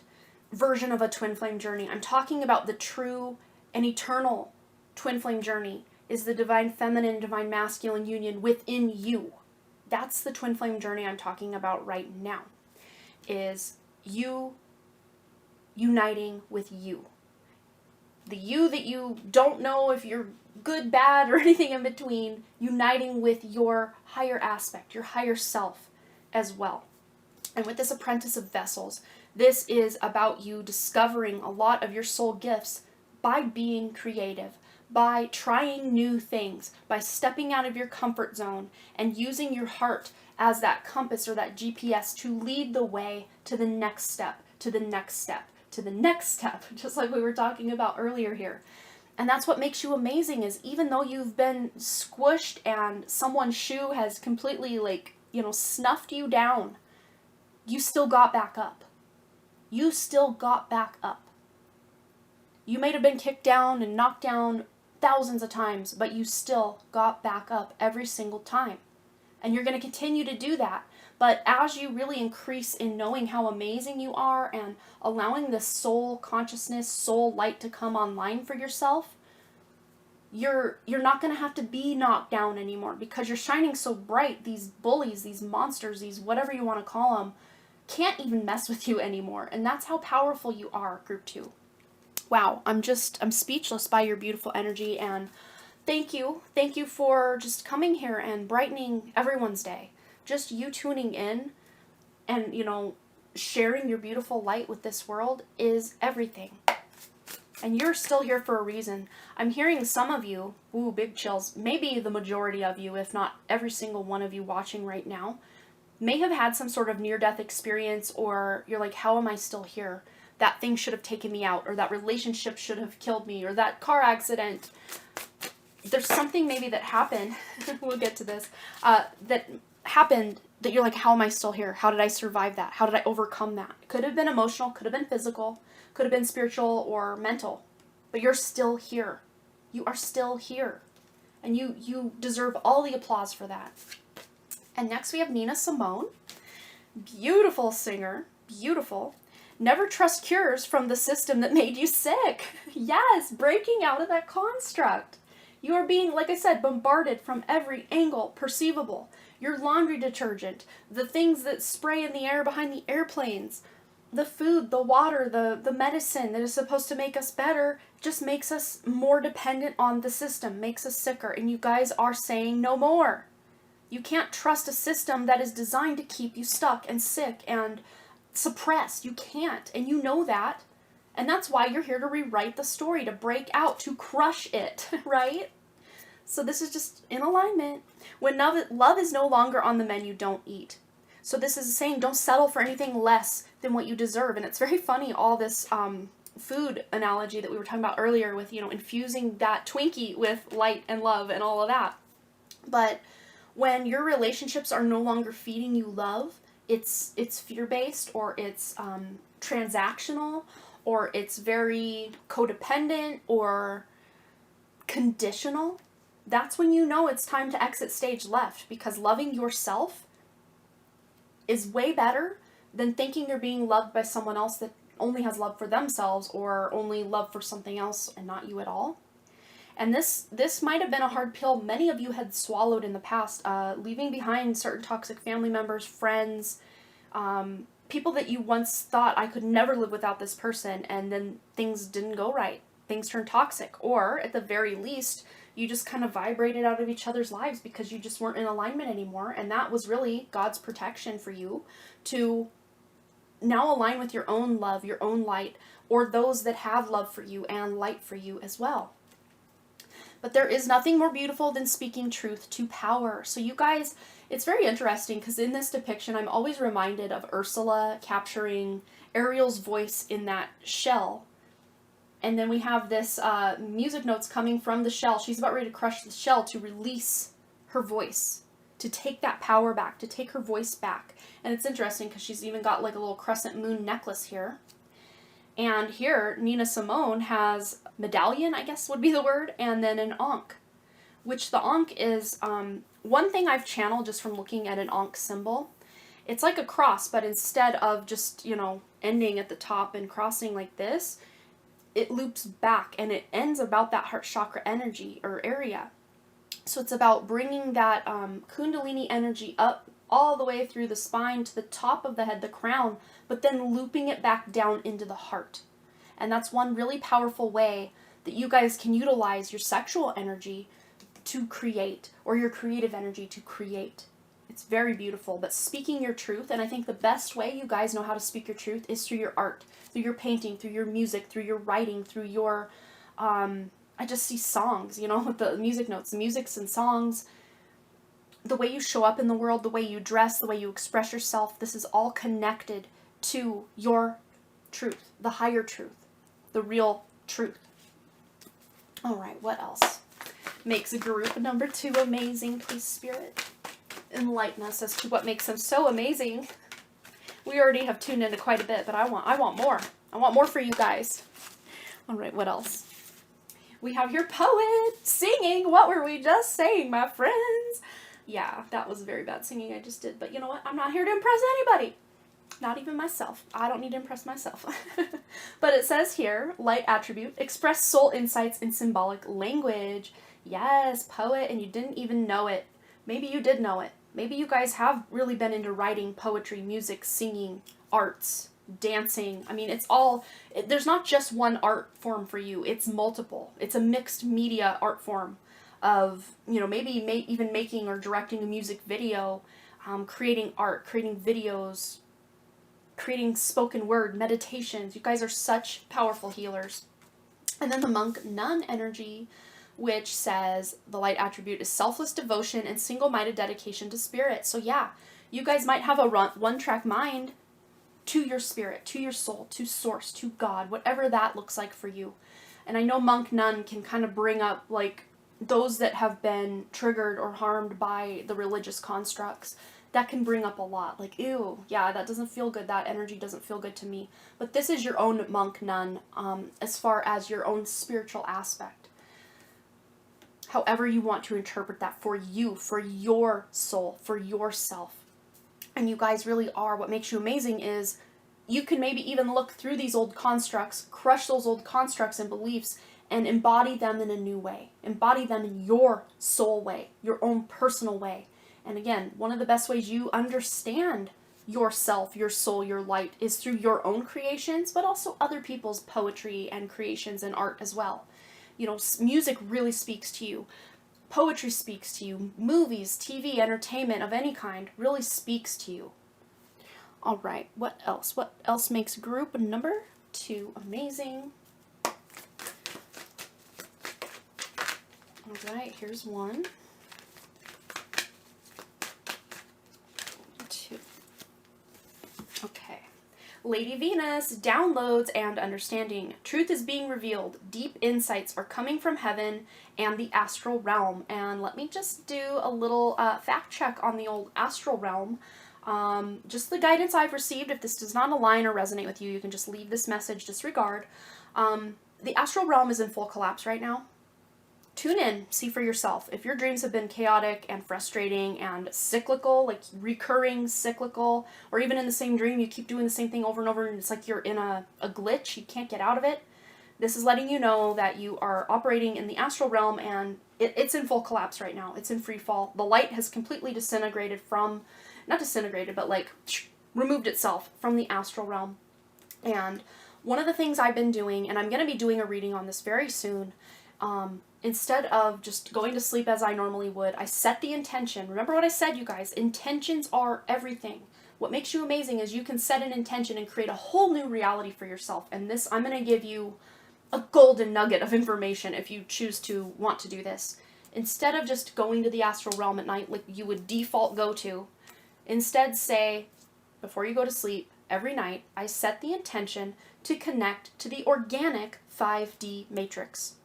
version of a twin flame journey. I'm talking about the true and eternal twin flame journey, is the divine feminine, divine masculine union within you. That's the twin flame journey I'm talking about right now, is you uniting with you. The you that you don't know if you're good, bad, or anything in between, uniting with your higher aspect, your higher self as well. And with this apprentice of vessels, this is about you discovering a lot of your soul gifts by being creative, by trying new things, by stepping out of your comfort zone and using your heart as that compass or that GPS to lead the way to the next step, to the next step, to the next step, just like we were talking about earlier here. And that's what makes you amazing, is even though you've been squished and someone's shoe has completely snuffed you down, you still got back up. You still got back up. You may have been kicked down and knocked down thousands of times, but you still got back up every single time. And you're going to continue to do that. But as you really increase in knowing how amazing you are and allowing this soul consciousness, soul light to come online for yourself, you're not going to have to be knocked down anymore, because you're shining so bright. These bullies, these monsters, these whatever you want to call them, can't even mess with you anymore. And that's how powerful you are, group 2. Wow, I'm speechless by your beautiful energy, and thank you for just coming here and brightening everyone's day. Just you tuning in and, sharing your beautiful light with this world is everything. And you're still here for a reason. I'm hearing some of you, big chills, maybe the majority of you, if not every single one of you watching right now, may have had some sort of near-death experience, or you're like, how am I still here? That thing should have taken me out, or that relationship should have killed me, or that car accident. There's something maybe that happened, we'll get to this, that happened that you're like, how am I still here? How did I survive that? How did I overcome that? Could have been emotional, could have been physical, could have been spiritual or mental, but you're still here. You are still here. And you deserve all the applause for that. And next we have Nina Simone. Beautiful singer, beautiful. Never trust cures from the system that made you sick. Yes, breaking out of that construct. You are being, like I said, bombarded from every angle perceivable. Your laundry detergent, the things that spray in the air behind the airplanes, the food, the water, the medicine that is supposed to make us better just makes us more dependent on the system, makes us sicker. And you guys are saying no more. You can't trust a system that is designed to keep you stuck and sick and suppressed. You can't, and you know that. And that's why you're here to rewrite the story, to break out, to crush it, right? So this is just in alignment. When love is no longer on the menu, don't eat. So this is saying don't settle for anything less than what you deserve. And it's very funny, all this food analogy that we were talking about earlier with, infusing that Twinkie with light and love and all of that. But when your relationships are no longer feeding you love, it's fear-based, or it's transactional, or it's very codependent or conditional, that's when you know it's time to exit stage left, because loving yourself is way better than thinking you're being loved by someone else that only has love for themselves, or only love for something else and not you at all. And this might have been a hard pill many of you had swallowed in the past, leaving behind certain toxic family members, friends, people that you once thought, I could never live without this person, and then things didn't go right. Things turned toxic, or at the very least, you just kind of vibrated out of each other's lives because you just weren't in alignment anymore, and that was really God's protection for you to now align with your own love, your own light, or those that have love for you and light for you as well. But there is nothing more beautiful than speaking truth to power. So you guys, it's very interesting because in this depiction, I'm always reminded of Ursula capturing Ariel's voice in that shell. And then we have this music notes coming from the shell. She's about ready to crush the shell to release her voice, to take that power back, to take her voice back. And it's interesting because she's even got like a little crescent moon necklace here. And here, Nina Simone has medallion, I guess would be the word, and then an Ankh, which the Ankh is one thing I've channeled just from looking at an Ankh symbol. It's like a cross, but instead of just, ending at the top and crossing like this, it loops back and it ends about that heart chakra energy or area. So it's about bringing that Kundalini energy up all the way through the spine to the top of the head, the crown, but then looping it back down into the heart. And that's one really powerful way that you guys can utilize your sexual energy to create, or your creative energy to create. It's very beautiful. But speaking your truth, and I think the best way you guys know how to speak your truth is through your art, through your painting, through your music, through your writing, through your, I just see songs, with the music notes, musics and songs, the way you show up in the world, the way you dress, the way you express yourself. This is all connected to your truth, the higher truth, the real truth. All right, what else makes group number 2 amazing? Please, Spirit, enlighten us as to what makes them so amazing. We already have tuned into quite a bit, but I want more. I want more for you guys. All right, what else? We have your poet singing. What were we just saying, my friends? Yeah, that was very bad singing I just did, but you know what? I'm not here to impress anybody. Not even myself. I don't need to impress myself. But it says here, light attribute, express soul insights in symbolic language. Yes, poet, and you didn't even know it. Maybe you did know it. Maybe you guys have really been into writing, poetry, music, singing, arts, dancing. I mean, there's not just one art form for you. It's multiple. It's a mixed media art form of, maybe even making or directing a music video, creating art, creating videos, creating spoken word, meditations. You guys are such powerful healers. And then the monk nun energy, which says the light attribute is selfless devotion and single-minded dedication to spirit. So yeah, you guys might have a one-track mind to your spirit, to your soul, to source, to God, whatever that looks like for you. And I know monk nun can kind of bring up like those that have been triggered or harmed by the religious constructs. That can bring up a lot. Like, ew, yeah, that doesn't feel good. That energy doesn't feel good to me. But this is your own monk nun, as far as your own spiritual aspect. However you want to interpret that for you, for your soul, for yourself. And you guys really are. What makes you amazing is you can maybe even look through these old constructs, crush those old constructs and beliefs, and embody them in a new way. Embody them in your soul way, your own personal way. And again, one of the best ways you understand yourself, your soul, your light is through your own creations, but also other people's poetry and creations and art as well. Music really speaks to you. Poetry speaks to you. Movies, TV, entertainment of any kind really speaks to you. All right, what else? What else makes group number 2 amazing? All right, here's 1, 2. Okay. Lady Venus, downloads and understanding. Truth is being revealed. Deep insights are coming from heaven and the astral realm. And let me just do a little fact check on the old astral realm. Just the guidance I've received. If this does not align or resonate with you, you can just leave this message, disregard. The astral realm is in full collapse right now. Tune in, see for yourself. If your dreams have been chaotic and frustrating and cyclical, like recurring cyclical, or even in the same dream you keep doing the same thing over and over and it's like you're in a glitch, you can't get out of it, this is letting you know that you are operating in the astral realm and it's in full collapse right now. It's in free fall. The light has completely disintegrated from, not disintegrated, but like removed itself from the astral realm. And one of the things I've been doing, and I'm going to be doing a reading on this very soon, instead of just going to sleep as I normally would, I set the intention. Remember what I said, you guys. Intentions are everything. What makes you amazing is you can set an intention and create a whole new reality for yourself. And this, I'm going to give you a golden nugget of information if you choose to want to do this. Instead of just going to the astral realm at night like you would default go to, instead say, before you go to sleep, every night, I set the intention to connect to the organic 5D matrix.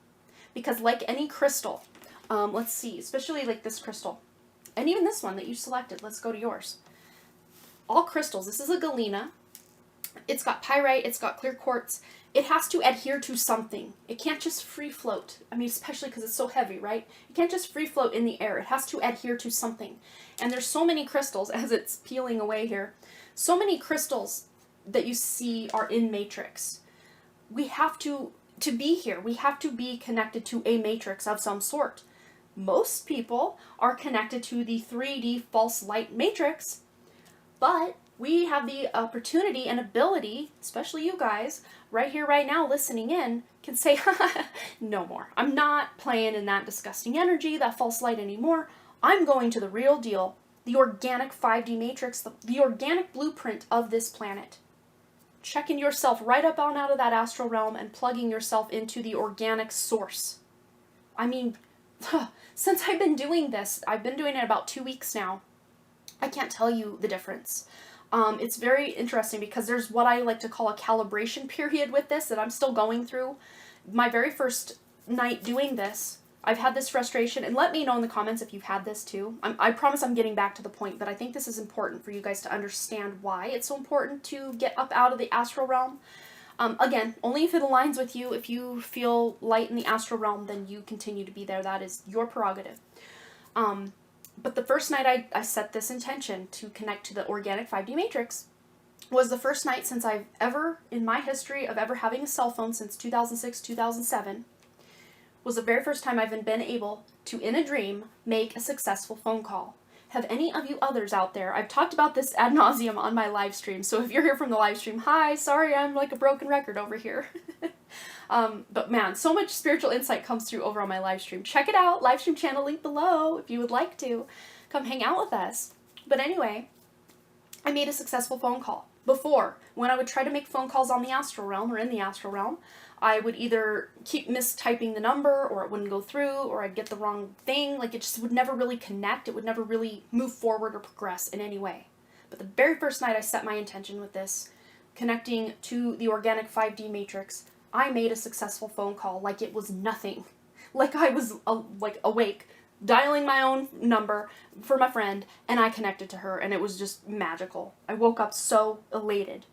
Because like any crystal, let's see, especially like this crystal, and even this one that you selected, let's go to yours. All crystals, this is a galena. It's got pyrite, it's got clear quartz. It has to adhere to something. It can't just free float. I mean, especially because it's so heavy, right? It can't just free float in the air. It has to adhere to something. And there's so many crystals, as it's peeling away here, so many crystals that you see are in matrix. We have to be here, we have to be connected to a matrix of some sort. Most people are connected to the 3D false light matrix, but we have the opportunity and ability, especially you guys, right here, right now, listening in, can say, no more. I'm not playing in that disgusting energy, that false light anymore. I'm going to the real deal, the organic 5D matrix, the organic blueprint of this planet. Checking yourself right up on out of that astral realm and plugging yourself into the organic source. I mean, since I've been doing this, I've been doing it about 2 weeks now. I can't tell you the difference. It's very interesting because there's what I like to call a calibration period with this that I'm still going through. My very first night doing this, I've had this frustration, and let me know in the comments if you've had this too. I promise I'm getting back to the point, but I think this is important for you guys to understand why it's so important to get up out of the astral realm. Again, only if it aligns with you. If you feel light in the astral realm, then you continue to be there. That is your prerogative. But the first night I set this intention to connect to the organic 5D matrix was the first night since I've ever, in my history of ever having a cell phone since 2006, 2007, was the very first time I've been able to, in a dream, make a successful phone call. Have any of you others out there, I've talked about this ad nauseum on my live stream, so if you're here from the live stream, hi, sorry, I'm like a broken record over here. But man, so much spiritual insight comes through over on my live stream. Check it out, live stream channel link below if you would like to. Come hang out with us. But anyway, I made a successful phone call. Before, when I would try to make phone calls on the astral realm or in the astral realm, I would either keep mistyping the number, or it wouldn't go through, or I'd get the wrong thing. Like, it just would never really connect. It would never really move forward or progress in any way. But the very first night I set my intention with this, connecting to the organic 5D matrix, I made a successful phone call like it was nothing. Like I was awake, dialing my own number for my friend, and I connected to her, and it was just magical. I woke up so elated.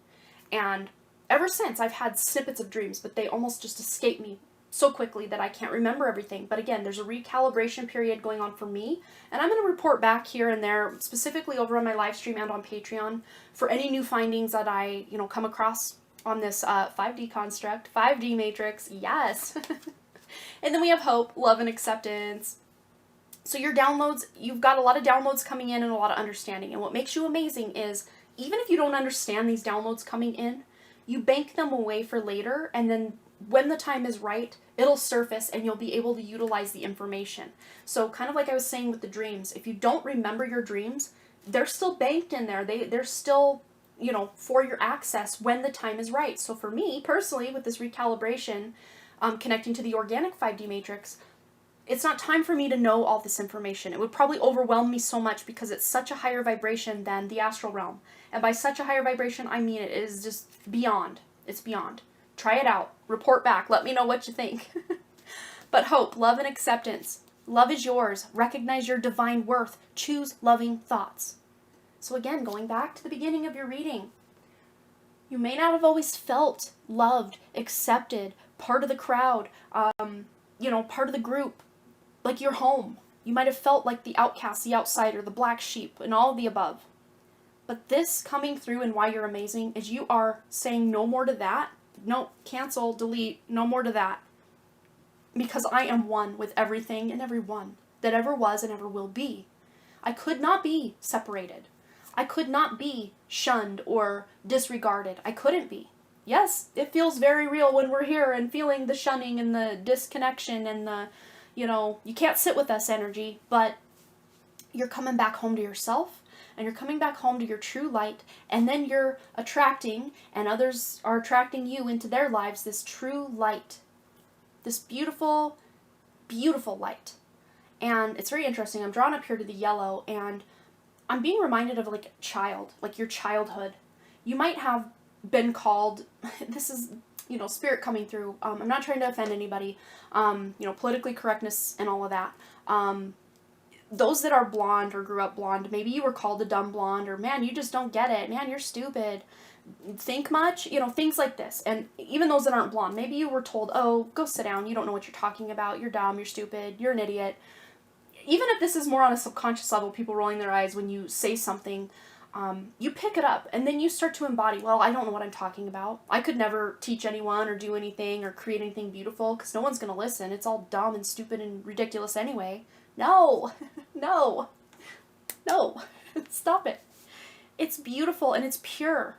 And ever since, I've had snippets of dreams, but they almost just escape me so quickly that I can't remember everything. But again, there's a recalibration period going on for me, and I'm going to report back here and there, specifically over on my live stream and on Patreon, for any new findings that I, come across on this 5D construct, 5D matrix, yes. And then we have hope, love, and acceptance. So your downloads, you've got a lot of downloads coming in and a lot of understanding. And what makes you amazing is, even if you don't understand these downloads coming in, you bank them away for later, and then when the time is right, it'll surface and you'll be able to utilize the information. So kind of like I was saying with the dreams, if you don't remember your dreams, they're still banked in there. They're still, for your access when the time is right. So for me, personally, with this recalibration, connecting to the organic 5D matrix, it's not time for me to know all this information. It would probably overwhelm me so much because it's such a higher vibration than the astral realm. And by such a higher vibration, I mean it is just beyond. It's beyond. Try it out. Report back. Let me know what you think. But hope, love, and acceptance. Love is yours. Recognize your divine worth. Choose loving thoughts. So again, going back to the beginning of your reading, you may not have always felt loved, accepted, part of the crowd, part of the group, like your home. You might have felt like the outcast, the outsider, the black sheep, and all of the above. But this coming through and why you're amazing is you are saying no more to that. No, cancel, delete, no more to that. Because I am one with everything and everyone that ever was and ever will be. I could not be separated. I could not be shunned or disregarded. I couldn't be. Yes, it feels very real when we're here and feeling the shunning and the disconnection and the, you can't sit with us energy, but you're coming back home to yourself and you're coming back home to your true light, and then you're attracting, and others are attracting you into their lives, this true light. This beautiful, beautiful light. And it's very interesting. I'm drawn up here to the yellow, and I'm being reminded of like a child, like your childhood. You might have been called, this is, spirit coming through. I'm not trying to offend anybody, politically correctness and all of that. Those that are blonde or grew up blonde, maybe you were called a dumb blonde, or man, you just don't get it. Man, you're stupid. Think much, things like this. And even those that aren't blonde, maybe you were told, oh, go sit down, you don't know what you're talking about, you're dumb, you're stupid, you're an idiot. Even if this is more on a subconscious level, people rolling their eyes when you say something, you pick it up and then you start to embody, well, I don't know what I'm talking about. I could never teach anyone or do anything or create anything beautiful because no one's going to listen. It's all dumb and stupid and ridiculous anyway. No, no, stop it. It's beautiful and it's pure.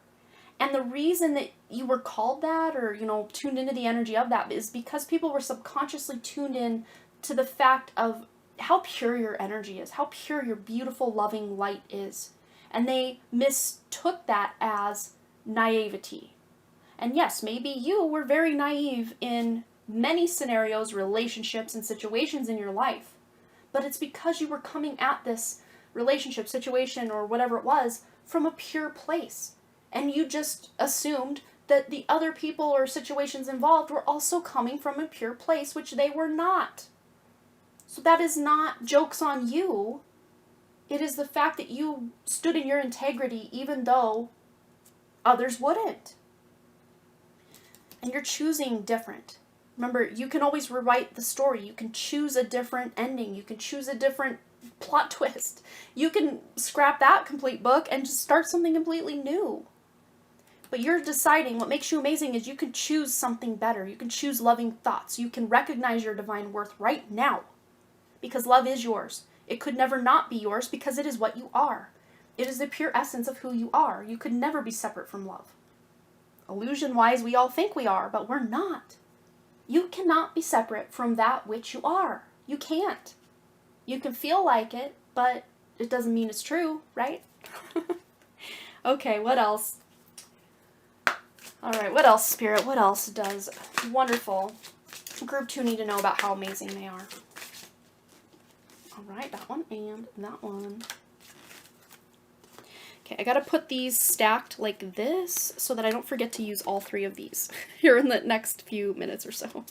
And the reason that you were called that or, tuned into the energy of that is because people were subconsciously tuned in to the fact of how pure your energy is, how pure your beautiful, loving light is. And they mistook that as naivety. And yes, maybe you were very naive in many scenarios, relationships, and situations in your life. But it's because you were coming at this relationship, situation, or whatever it was from a pure place. And you just assumed that the other people or situations involved were also coming from a pure place, which they were not. So that is not jokes on you. It is the fact that you stood in your integrity even though others wouldn't. And you're choosing different. Remember, you can always rewrite the story. You can choose a different ending. You can choose a different plot twist. You can scrap that complete book and just start something completely new. But you're deciding what makes you amazing is you can choose something better. You can choose loving thoughts. You can recognize your divine worth right now. Because love is yours. It could never not be yours because it is what you are. It is the pure essence of who you are. You could never be separate from love. Illusion-wise, we all think we are, but we're not. You cannot be separate from that which you are. You can't. You can feel like it, but it doesn't mean it's true, right? Okay, what else? All right, what else, Spirit? What else does wonderful Group 2 need to know about how amazing they are? All right, that one and that one. Okay, I gotta put these stacked like this so that I don't forget to use all three of these here in the next few minutes or so.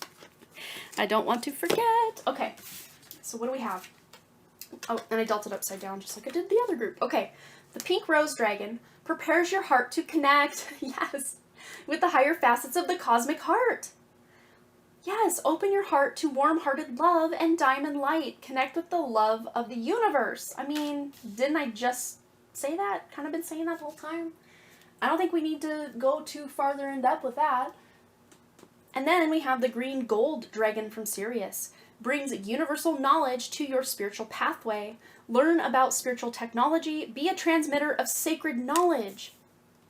I don't want to forget. Okay, so what do we have? Oh, and I dealt it upside down just like I did the other group. Okay, the pink rose dragon prepares your heart to connect, yes, with the higher facets of the cosmic heart. Yes, open your heart to warm-hearted love and diamond light. Connect with the love of the universe. I mean, didn't I just say that? Kind of been saying that the whole time. I don't think we need to go too farther in depth with that. And then we have the green gold dragon from Sirius. Brings universal knowledge to your spiritual pathway. Learn about spiritual technology. Be a transmitter of sacred knowledge.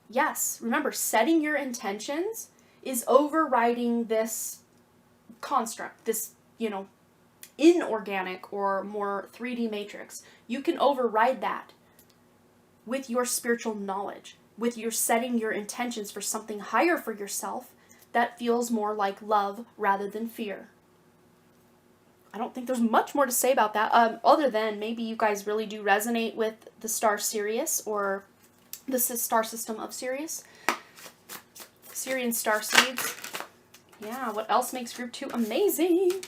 Yes, remember, setting your intentions is overriding this construct, this, inorganic or more 3D matrix. You can override that with your spiritual knowledge, with your setting your intentions for something higher for yourself that feels more like love rather than fear. I don't think there's much more to say about that, other than maybe you guys really do resonate with the star Sirius, or the star system of Sirius. Sirian star seeds. Yeah, what else makes group 2 amazing?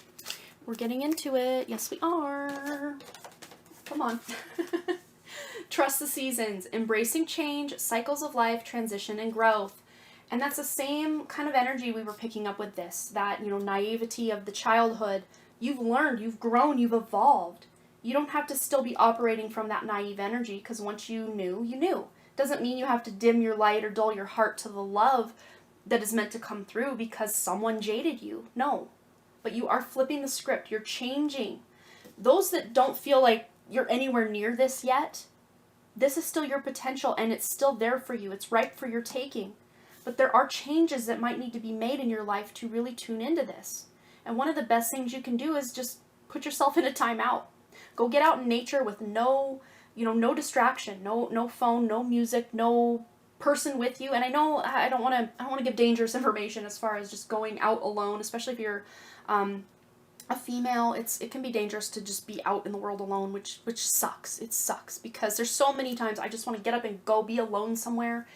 We're getting into it. Yes, we are. Come on. Trust the seasons, embracing change, cycles of life, transition, and growth. And that's the same kind of energy we were picking up with this, that, naivety of the childhood. You've learned, you've grown, you've evolved. You don't have to still be operating from that naive energy, because once you knew, you knew. Doesn't mean you have to dim your light or dull your heart to the love that is meant to come through because someone jaded you. No. But you are flipping the script. You're changing. Those that don't feel like you're anywhere near this yet, this is still your potential, and it's still there for you. It's ripe for your taking. But there are changes that might need to be made in your life to really tune into this. And one of the best things you can do is just put yourself in a timeout. Go get out in nature with no distraction, no phone, no music, no person with you. And I know I don't want to give dangerous information as far as just going out alone, especially if you're a female. It can be dangerous to just be out in the world alone, which sucks. It sucks because there's so many times I just want to get up and go be alone somewhere,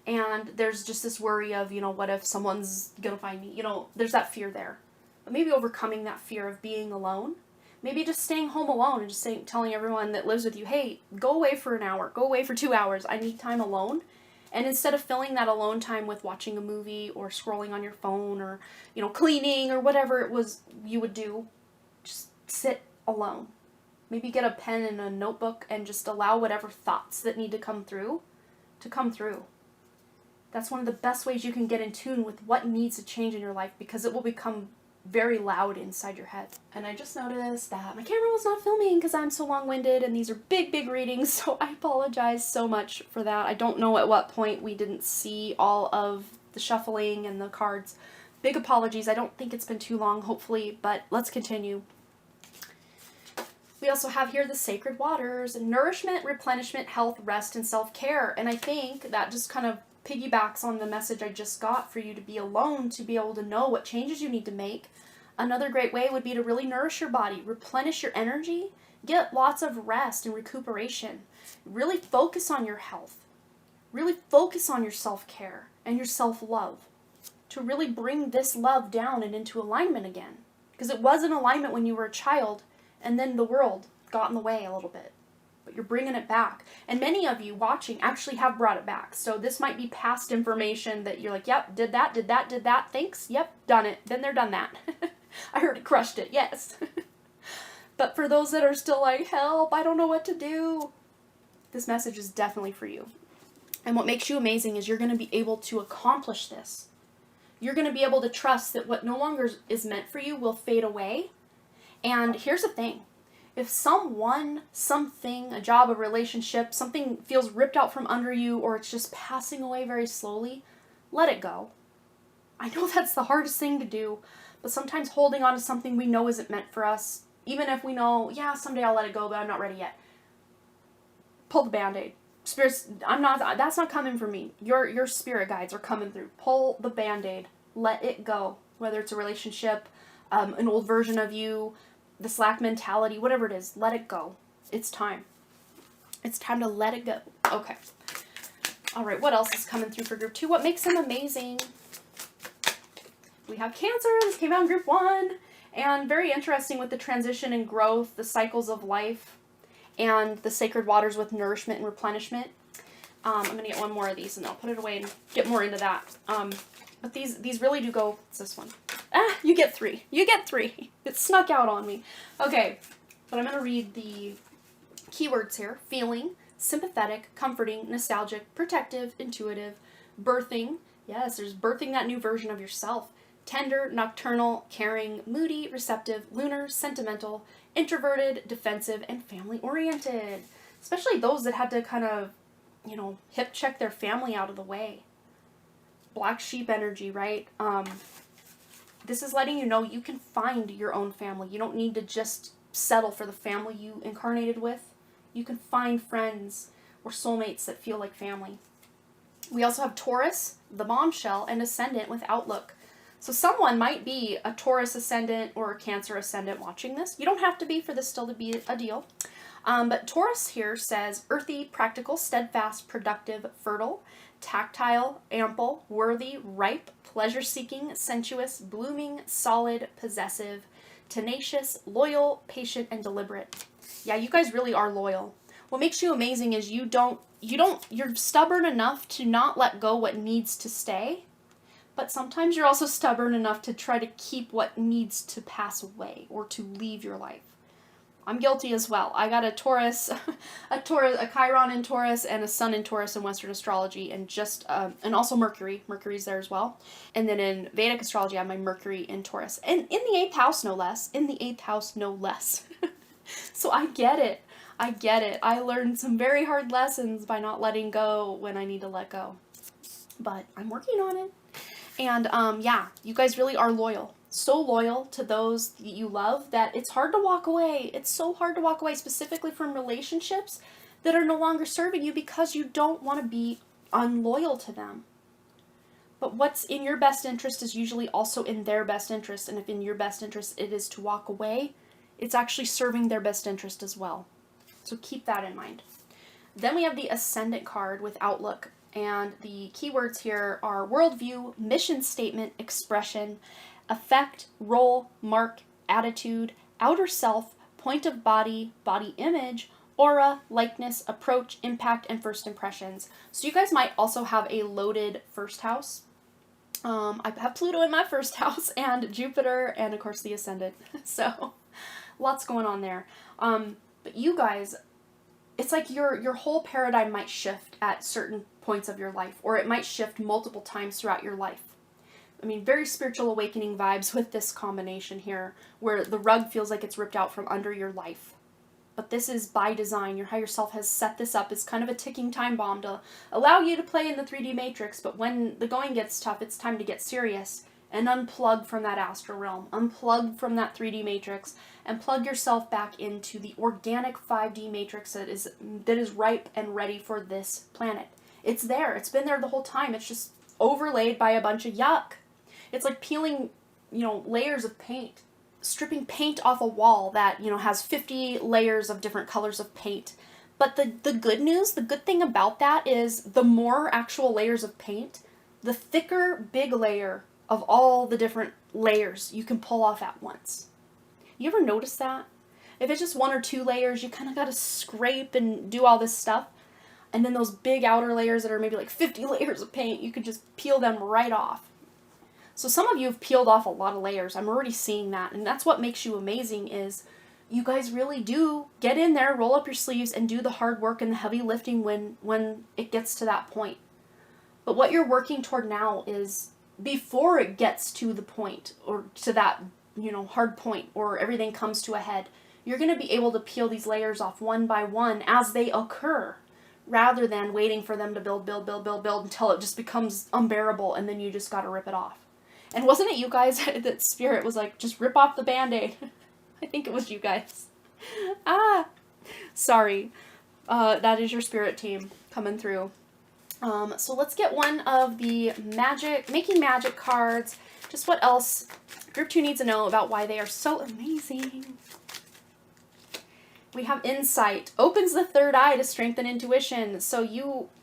and there's just this worry of, what if someone's gonna find me? There's that fear there. But maybe overcoming that fear of being alone, maybe just staying home alone and just telling everyone that lives with you, hey, go away for an hour, go away for 2 hours, I need time alone. And instead of filling that alone time with watching a movie or scrolling on your phone or, cleaning or whatever it was you would do, just sit alone. Maybe get a pen and a notebook and just allow whatever thoughts that need to come through to come through. That's one of the best ways you can get in tune with what needs to change in your life, because it will become very loud inside your head. And I just noticed that my camera was not filming because I'm so long-winded, and these are big readings, so I apologize so much for that. I don't know at what point we didn't see all of the shuffling and the cards. Big apologies. I don't think it's been too long, hopefully, but let's continue. We also have here the sacred waters, nourishment, replenishment, health, rest, and self-care. And I think that just kind of piggybacks on the message I just got for you to be alone, to be able to know what changes you need to make. Another great way would be to really nourish your body, replenish your energy, get lots of rest and recuperation. Really focus on your health. Really focus on your self-care and your self-love to really bring this love down and into alignment again. Because it was in alignment when you were a child, and then the world got in the way a little bit. But you're bringing it back. And many of you watching actually have brought it back. So this might be past information that you're like, yep, did that, thanks, yep, done it. Been there, done that. I heard it, crushed it, yes. But for those that are still like, help, I don't know what to do, this message is definitely for you. And what makes you amazing is you're going to be able to accomplish this. You're going to be able to trust that what no longer is meant for you will fade away. And here's the thing. If someone, something, a job, a relationship, something feels ripped out from under you, or it's just passing away very slowly, let it go. I know that's the hardest thing to do, but sometimes holding on to something we know isn't meant for us, even if we know, yeah, someday I'll let it go, but I'm not ready yet. Pull the Band-Aid. Spirits, that's not coming for me. Your spirit guides are coming through. Pull the Band-Aid. Let it go. Whether it's a relationship, an old version of you, the slack mentality, whatever it is, let it go. It's time. It's time to let it go. Okay. All right, what else is coming through for group 2? What makes them amazing? We have Cancer. This came out in group 1. And very interesting with the transition and growth, the cycles of life, and the sacred waters with nourishment and replenishment. I'm going to get one more of these, and I'll put it away and get more into that. But these really do go, it's this one. You get 3. You get 3. It snuck out on me. Okay, but I'm going to read the keywords here. Feeling, sympathetic, comforting, nostalgic, protective, intuitive, birthing. Yes, there's birthing that new version of yourself. Tender, nocturnal, caring, moody, receptive, lunar, sentimental, introverted, defensive, and family-oriented. Especially those that had to kind of, hip check their family out of the way. Black sheep energy, right? This is letting you know you can find your own family. You don't need to just settle for the family you incarnated with. You can find friends or soulmates that feel like family. We also have Taurus, the bombshell, and Ascendant with Outlook. So someone might be a Taurus ascendant or a Cancer ascendant watching this. You don't have to be for this still to be a deal. But Taurus here says earthy, practical, steadfast, productive, fertile, tactile, ample, worthy, ripe, pleasure-seeking, sensuous, blooming, solid, possessive, tenacious, loyal, patient, and deliberate. Yeah, you guys really are loyal. What makes you amazing is you're stubborn enough to not let go what needs to stay, but sometimes you're also stubborn enough to try to keep what needs to pass away or to leave your life. I'm guilty as well. I got a Taurus, a Chiron in Taurus, and a Sun in Taurus in Western astrology, and and also Mercury. Mercury's there as well. And then in Vedic astrology, I have my Mercury in Taurus, and in the 8th house, no less. In the 8th house, no less. So I get it. I get it. I learned some very hard lessons by not letting go when I need to let go. But I'm working on it. And yeah, you guys really are loyal. So loyal to those that you love that it's hard to walk away. It's so hard to walk away, specifically from relationships that are no longer serving you because you don't want to be unloyal to them. But what's in your best interest is usually also in their best interest. And if in your best interest it is to walk away, it's actually serving their best interest as well. So keep that in mind. Then we have the Ascendant card with Outlook. And the keywords here are worldview, mission statement, expression, effect, role, mark, attitude, outer self, point of body, body image, aura, likeness, approach, impact, and first impressions. So you guys might also have a loaded first house. I have Pluto in my first house and Jupiter and of course the Ascendant. So lots going on there. But you guys, it's like your whole paradigm might shift at certain points of your life, or it might shift multiple times throughout your life. I mean, very spiritual awakening vibes with this combination here, where the rug feels like it's ripped out from under your life. But this is by design. Your higher self has set this up as kind of a ticking time bomb to allow you to play in the 3D matrix, but when the going gets tough, it's time to get serious and unplug from that astral realm, unplug from that 3D matrix, and plug yourself back into the organic 5D matrix that is ripe and ready for this planet. It's there. It's been there the whole time. It's just overlaid by a bunch of yuck. It's like peeling, layers of paint, stripping paint off a wall that, has 50 layers of different colors of paint. But the good news, the good thing about that is the more actual layers of paint, the thicker big layer of all the different layers you can pull off at once. You ever notice that? If it's just 1 or 2 layers, you kind of got to scrape and do all this stuff. And then those big outer layers that are maybe like 50 layers of paint, you could just peel them right off. So some of you have peeled off a lot of layers. I'm already seeing that. And that's what makes you amazing is you guys really do get in there, roll up your sleeves, and do the hard work and the heavy lifting when it gets to that point. But what you're working toward now is before it gets to the point or to that, hard point or everything comes to a head, you're going to be able to peel these layers off one by one as they occur, rather than waiting for them to build until it just becomes unbearable and then you just got to rip it off. And wasn't it you guys that Spirit was like, just rip off the Band-Aid? I think it was you guys. Sorry. That is your Spirit team coming through. So let's get one of the Making Magic cards. Just what else Group 2 needs to know about why they are so amazing. We have Insight. Opens the third eye to strengthen intuition. So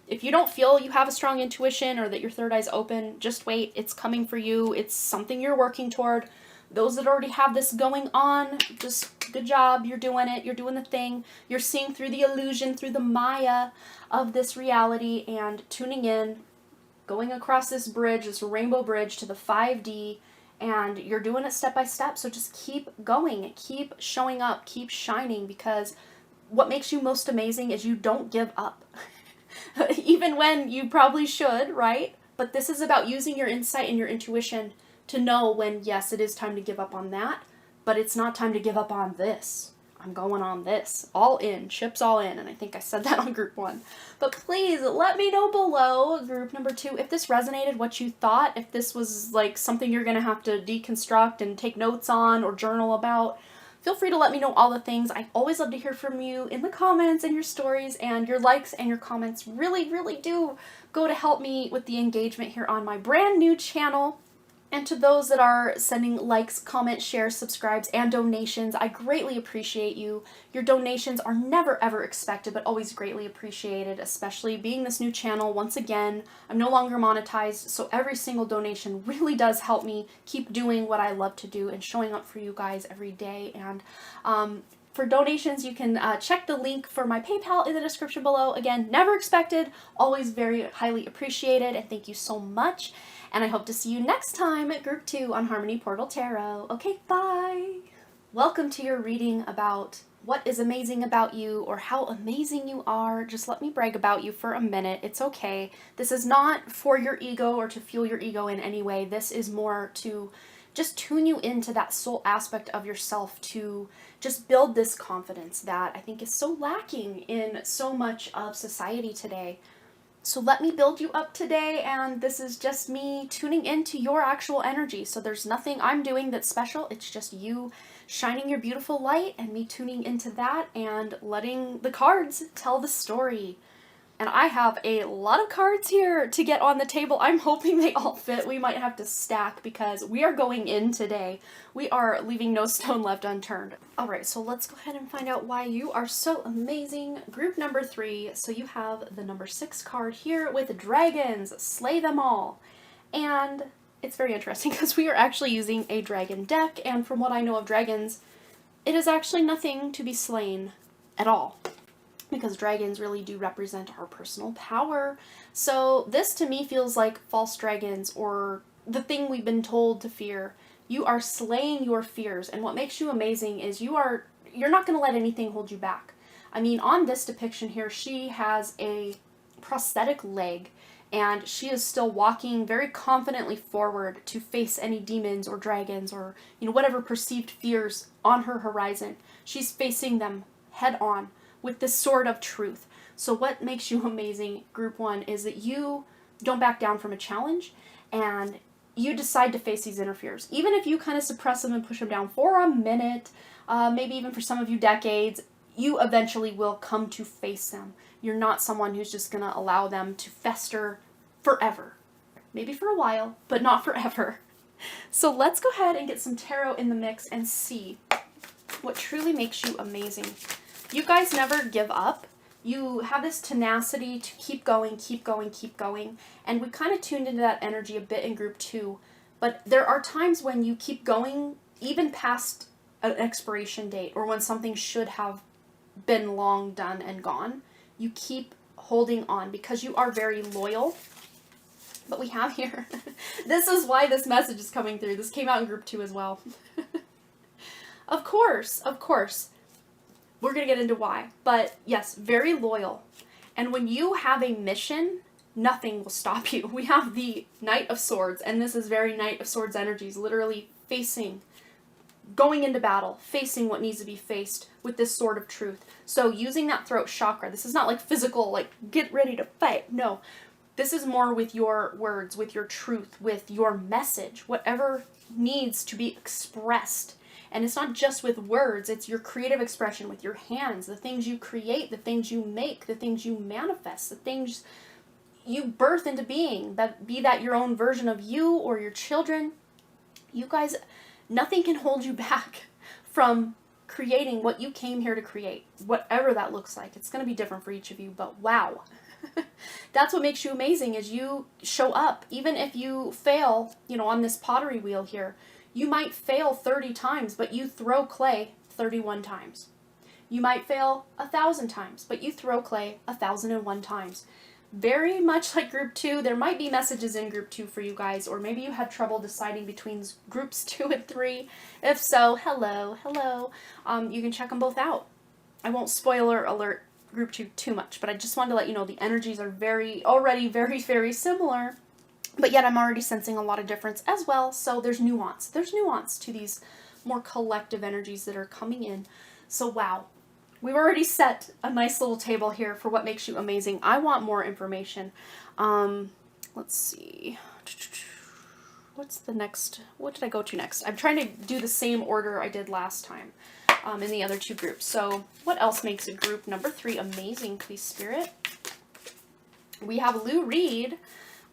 if you don't feel you have a strong intuition or that your third eye's open, just wait. It's coming for you. It's something you're working toward. Those that already have this going on, just good job. You're doing it. You're doing the thing. You're seeing through the illusion, through the Maya of this reality and tuning in, going across this bridge, this rainbow bridge to the 5D, and you're doing it step by step. So just keep going. Keep showing up. Keep shining, because what makes you most amazing is you don't give up. Even when you probably should, right? But this is about using your insight and your intuition to know when, yes, it is time to give up on that, but it's not time to give up on this. I'm going on this. All in. Chips all in. And I think I said that on Group 1. But please let me know below, Group number 2, if this resonated, what you thought, if this was like something you're going to have to deconstruct and take notes on or journal about. Feel free to let me know all the things. I always love to hear from you in the comments and your stories, and your likes and your comments really, really do go to help me with the engagement here on my brand new channel. And to those that are sending likes, comments, shares, subscribes, and donations, I greatly appreciate you. Your donations are never ever expected, but always greatly appreciated, especially being this new channel. Once again, I'm no longer monetized, so every single donation really does help me keep doing what I love to do and showing up for you guys every day. And for donations, you can check the link for my PayPal in the description below. Again, never expected, always very highly appreciated, and thank you so much. And I hope to see you next time at Group 2 on Harmony Portal Tarot. Okay, bye! Welcome to your reading about what is amazing about you or how amazing you are. Just let me brag about you for a minute. It's okay. This is not for your ego or to fuel your ego in any way. This is more to just tune you into that soul aspect of yourself, to just build this confidence that I think is so lacking in so much of society today. So let me build you up today, and this is just me tuning into your actual energy. So there's nothing I'm doing that's special. It's just you shining your beautiful light and me tuning into that and letting the cards tell the story. And I have a lot of cards here to get on the table. I'm hoping they all fit. We might have to stack because we are going in today. We are leaving no stone left unturned. All right, so let's go ahead and find out why you are so amazing. Group number 3. So you have the number 6 card here with dragons. Slay them all. And it's very interesting because we are actually using a dragon deck. And from what I know of dragons, it is actually nothing to be slain at all, because dragons really do represent our personal power. So this to me feels like false dragons, or the thing we've been told to fear. You are slaying your fears, and what makes you amazing is you're not going to let anything hold you back. I mean, on this depiction here, she has a prosthetic leg, and she is still walking very confidently forward to face any demons or dragons or, whatever perceived fears on her horizon. She's facing them head on with this sword of truth. So what makes you amazing, Group 1, is that you don't back down from a challenge, and you decide to face these inner fears. Even if you kind of suppress them and push them down for a minute, maybe even for some of you decades, you eventually will come to face them. You're not someone who's just going to allow them to fester forever. Maybe for a while, but not forever. So let's go ahead and get some tarot in the mix and see what truly makes you amazing. You guys never give up. You have this tenacity to keep going, keep going, keep going. And we kind of tuned into that energy a bit in Group 2. But there are times when you keep going, even past an expiration date, or when something should have been long done and gone. You keep holding on because you are very loyal. But we have here, this is why this message is coming through. This came out in Group 2 as well. Of course. We're going to get into why. But yes, very loyal. And when you have a mission, nothing will stop you. We have the Knight of Swords, and this is very Knight of Swords energies, literally facing, going into battle, facing what needs to be faced with this sword of truth. So using that throat chakra, this is not like physical, like get ready to fight. No, this is more with your words, with your truth, with your message, whatever needs to be expressed. And it's not just with words, it's your creative expression with your hands, the things you create, the things you make, the things you manifest, the things you birth into being, be that your own version of you or your children. You guys, nothing can hold you back from creating what you came here to create, whatever that looks like. It's going to be different for each of you, but wow. That's what makes you amazing, is you show up. Even if you fail, on this pottery wheel here, you might fail 30 times, but you throw clay 31 times. You might fail 1,000 times, but you throw clay 1,001 times. Very much like Group 2, there might be messages in Group 2 for you guys, or maybe you had trouble deciding between Groups 2 and 3. If so, hello. You can check them both out. I won't spoiler alert Group 2 too much, but I just wanted to let you know the energies are already very, very similar. But yet I'm already sensing a lot of difference as well, so there's nuance. There's nuance to these more collective energies that are coming in. So wow, we've already set a nice little table here for what makes you amazing. I want more information. Let's see. What's the next? What did I go to next? I'm trying to do the same order I did last time in the other two groups. So what else makes a group number 3 amazing, please, Spirit? We have Lou Reed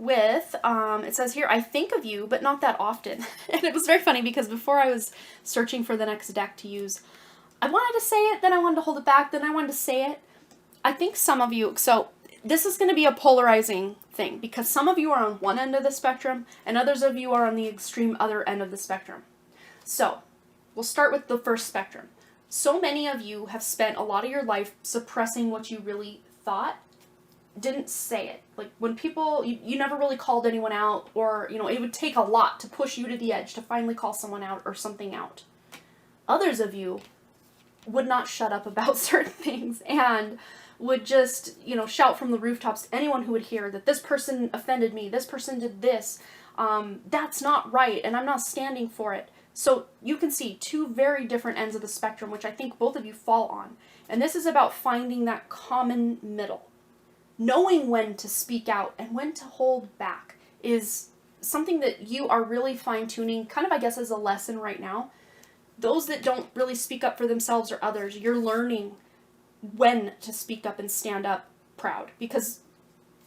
with, it says here, I think of you, but not that often. And it was very funny because before I was searching for the next deck to use, I wanted to say it, then I wanted to hold it back, then I wanted to say it. I think some of you, so this is going to be a polarizing thing because some of you are on one end of the spectrum and others of you are on the extreme other end of the spectrum. So we'll start with the first spectrum. So many of you have spent a lot of your life suppressing what you really thought, didn't say it. Like when people, you never really called anyone out, or, you know, it would take a lot to push you to the edge to finally call someone out or something out. Others of you would not shut up about certain things and would just, you know, shout from the rooftops to anyone who would hear that this person offended me, this person did this, that's not right, and I'm not standing for it. So you can see two very different ends of the spectrum, which I think both of you fall on. And this is about finding that common middle. Knowing when to speak out and when to hold back is something that you are really fine-tuning, kind of, I guess, as a lesson right now. Those that don't really speak up for themselves or others, you're learning when to speak up and stand up proud. Because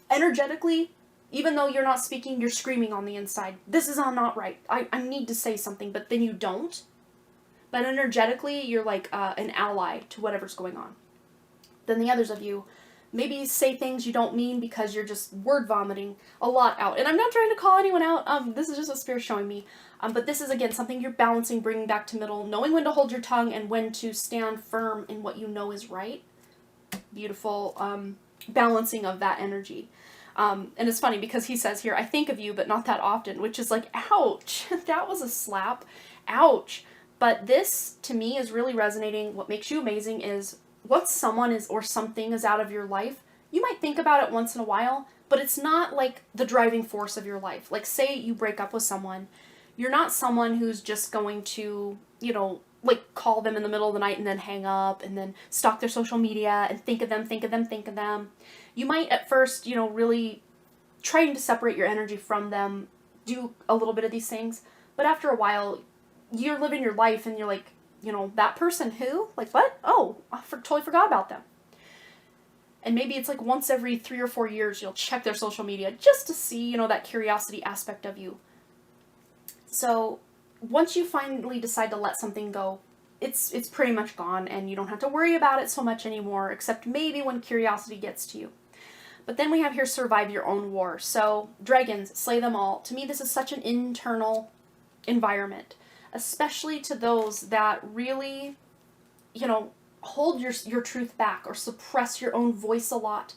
energetically, even though you're not speaking, you're screaming on the inside. This is not right. I need to say something, but then you don't. But energetically, you're like an ally to whatever's going on. Then the others of you maybe say things you don't mean because you're just word vomiting a lot out. And I'm not trying to call anyone out. This is just what Spirit's showing me. But this is, again, something you're balancing, bringing back to middle, knowing when to hold your tongue and when to stand firm in what you know is right. Beautiful balancing of that energy. And it's funny because he says here, I think of you, but not that often, which is like, ouch, that was a slap. Ouch. But this, to me, is really resonating. What makes you amazing is once someone is or something is out of your life, you might think about it once in a while, but it's not like the driving force of your life. Like, say you break up with someone, you're not someone who's just going to, you know, like call them in the middle of the night and then hang up and then stalk their social media and think of them, think of them, think of them. You might at first, you know, really trying to separate your energy from them, do a little bit of these things, but after a while, you're living your life and you're like, you know, that person who? Like, what? Oh, totally forgot about them. And maybe it's like once every 3 or 4 years, you'll check their social media just to see, you know, that curiosity aspect of you. So once you finally decide to let something go, it's pretty much gone and you don't have to worry about it so much anymore, except maybe when curiosity gets to you. But then we have here, survive your own war. So dragons, slay them all. To me, this is such an internal environment, especially to those that really, you know, hold your truth back or suppress your own voice a lot.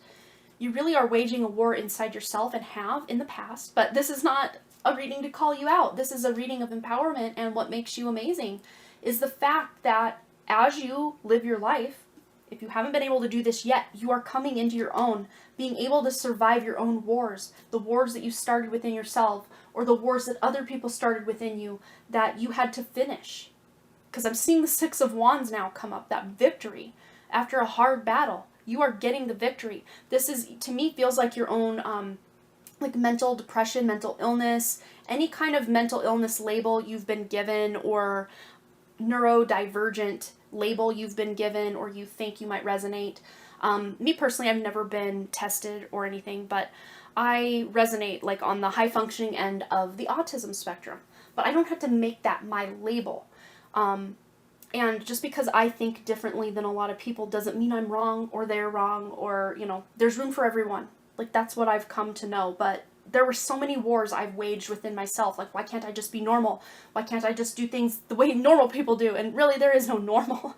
You really are waging a war inside yourself and have in the past, but this is not a reading to call you out. This is a reading of empowerment, and what makes you amazing is the fact that as you live your life, if you haven't been able to do this yet, you are coming into your own, being able to survive your own wars, the wars that you started within yourself, or the wars that other people started within you that you had to finish. Because I'm seeing the Six of Wands now come up, that victory after a hard battle. You are getting the victory. This is, to me, feels like your own like mental depression, mental illness, any kind of mental illness label you've been given, or neurodivergent label you've been given, or you think you might resonate. Me personally, I've never been tested or anything, but I resonate like on the high functioning end of the autism spectrum, but I don't have to make that my label. And just because I think differently than a lot of people doesn't mean I'm wrong or they're wrong, or, you know, there's room for everyone. Like, that's what I've come to know. But there were so many wars I've waged within myself. Like, why can't I just be normal? Why can't I just do things the way normal people do? And really, there is no normal.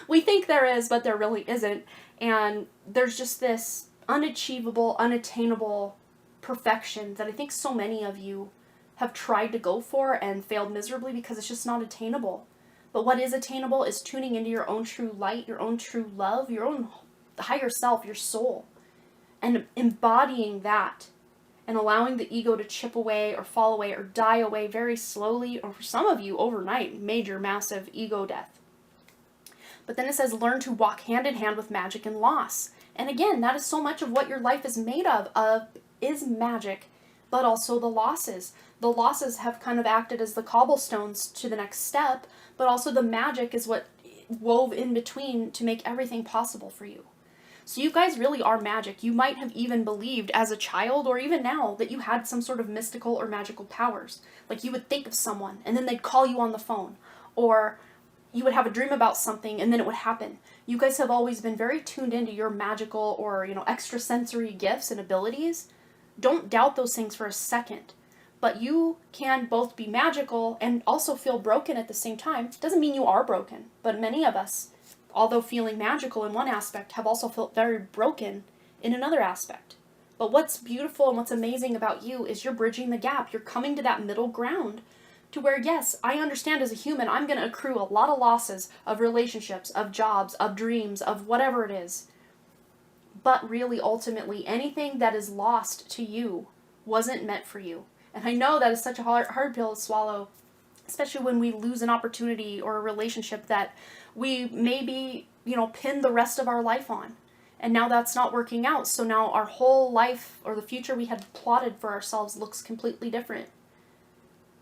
We think there is, but there really isn't. And there's just this unachievable, unattainable perfection that I think so many of you have tried to go for and failed miserably because it's just not attainable. But what is attainable is tuning into your own true light, your own true love, your own higher self, your soul, and embodying that and allowing the ego to chip away or fall away or die away very slowly, or for some of you overnight, major, massive ego death. But then it says, learn to walk hand in hand with magic and loss. And again, that is so much of what your life is made of is magic, but also the losses. The losses have kind of acted as the cobblestones to the next step, but also the magic is what wove in between to make everything possible for you. So you guys really are magic. You might have even believed as a child or even now that you had some sort of mystical or magical powers. Like you would think of someone and then they'd call you on the phone, or you would have a dream about something and then it would happen. You guys have always been very tuned into your magical or, extrasensory gifts and abilities. Don't doubt those things for a second. But you can both be magical and also feel broken at the same time. Doesn't mean you are broken, but many of us, although feeling magical in one aspect, have also felt very broken in another aspect. But what's beautiful and what's amazing about you is you're bridging the gap. You're coming to that middle ground to where, yes, I understand as a human, I'm going to accrue a lot of losses of relationships, of jobs, of dreams, of whatever it is. But really, ultimately, anything that is lost to you wasn't meant for you. And I know that is such a hard pill to swallow, especially when we lose an opportunity or a relationship that we maybe, pin the rest of our life on. And now that's not working out. So now our whole life or the future we had plotted for ourselves looks completely different.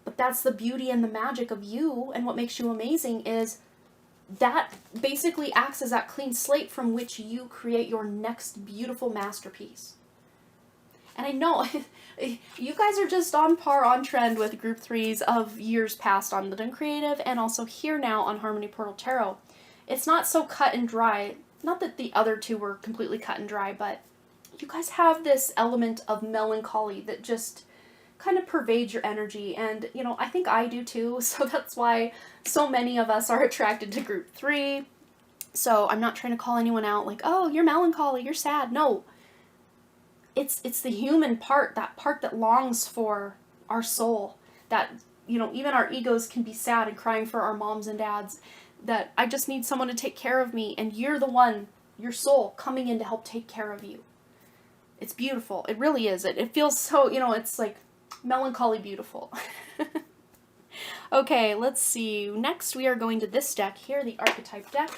But that's the beauty and the magic of you, and what makes you amazing is that basically acts as that clean slate from which you create your next beautiful masterpiece. And I know you guys are just on par, on trend with group 3s of years past on Lit and Creative, and also here now on Harmony Portal Tarot. It's not so cut and dry. Not that the other two were completely cut and dry, but you guys have this element of melancholy that just kind of pervades your energy, and I think I do too, so that's why so many of us are attracted to group 3. So I'm not trying to call anyone out like, oh, you're melancholy, you're sad. No, it's the human part, that part that longs for our soul, that even our egos can be sad and crying for our moms and dads, that I just need someone to take care of me, and you're the one, your soul, coming in to help take care of you. It's beautiful. It really is. It feels so, it's like melancholy beautiful. Okay, let's see. Next we are going to this deck here, the Archetype deck.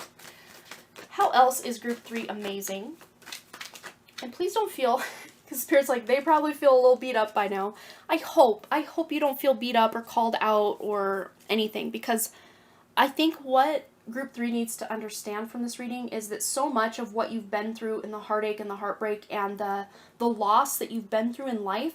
How else is group 3 amazing? And please don't feel, because Spirit's like, they probably feel a little beat up by now. I hope you don't feel beat up or called out or anything, because I think what group 3 needs to understand from this reading is that so much of what you've been through and the heartache and the heartbreak and the loss that you've been through in life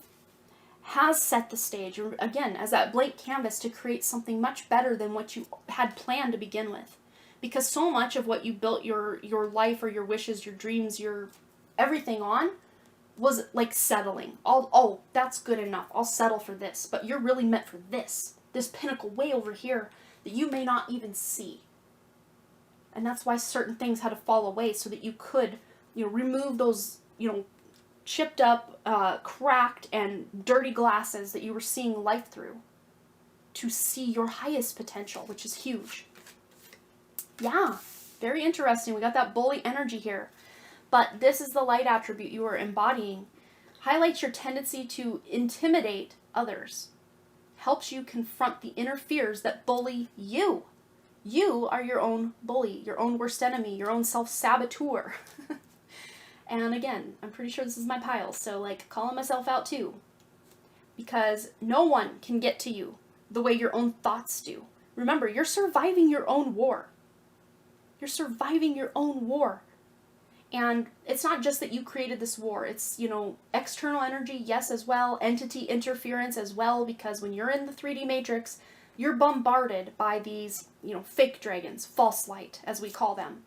has set the stage, again, as that blank canvas to create something much better than what you had planned to begin with. Because so much of what you built your life or your wishes, your dreams, your everything on was like settling. Oh, that's good enough. I'll settle for this. But you're really meant for this pinnacle way over here that you may not even see. And that's why certain things had to fall away so that you could, remove those, chipped up, cracked, and dirty glasses that you were seeing life through to see your highest potential, which is huge. Yeah, very interesting. We got that bully energy here. But this is the light attribute you are embodying. Highlights your tendency to intimidate others. Helps you confront the inner fears that bully you. You are your own bully, your own worst enemy, your own self-saboteur. And again, I'm pretty sure this is my pile, so calling myself out too. Because no one can get to you the way your own thoughts do. Remember, you're surviving your own war. You're surviving your own war. And it's not just that you created this war. It's, external energy, yes, as well. Entity interference as well, because when you're in the 3D matrix, you're bombarded by these, fake dragons, false light, as we call them.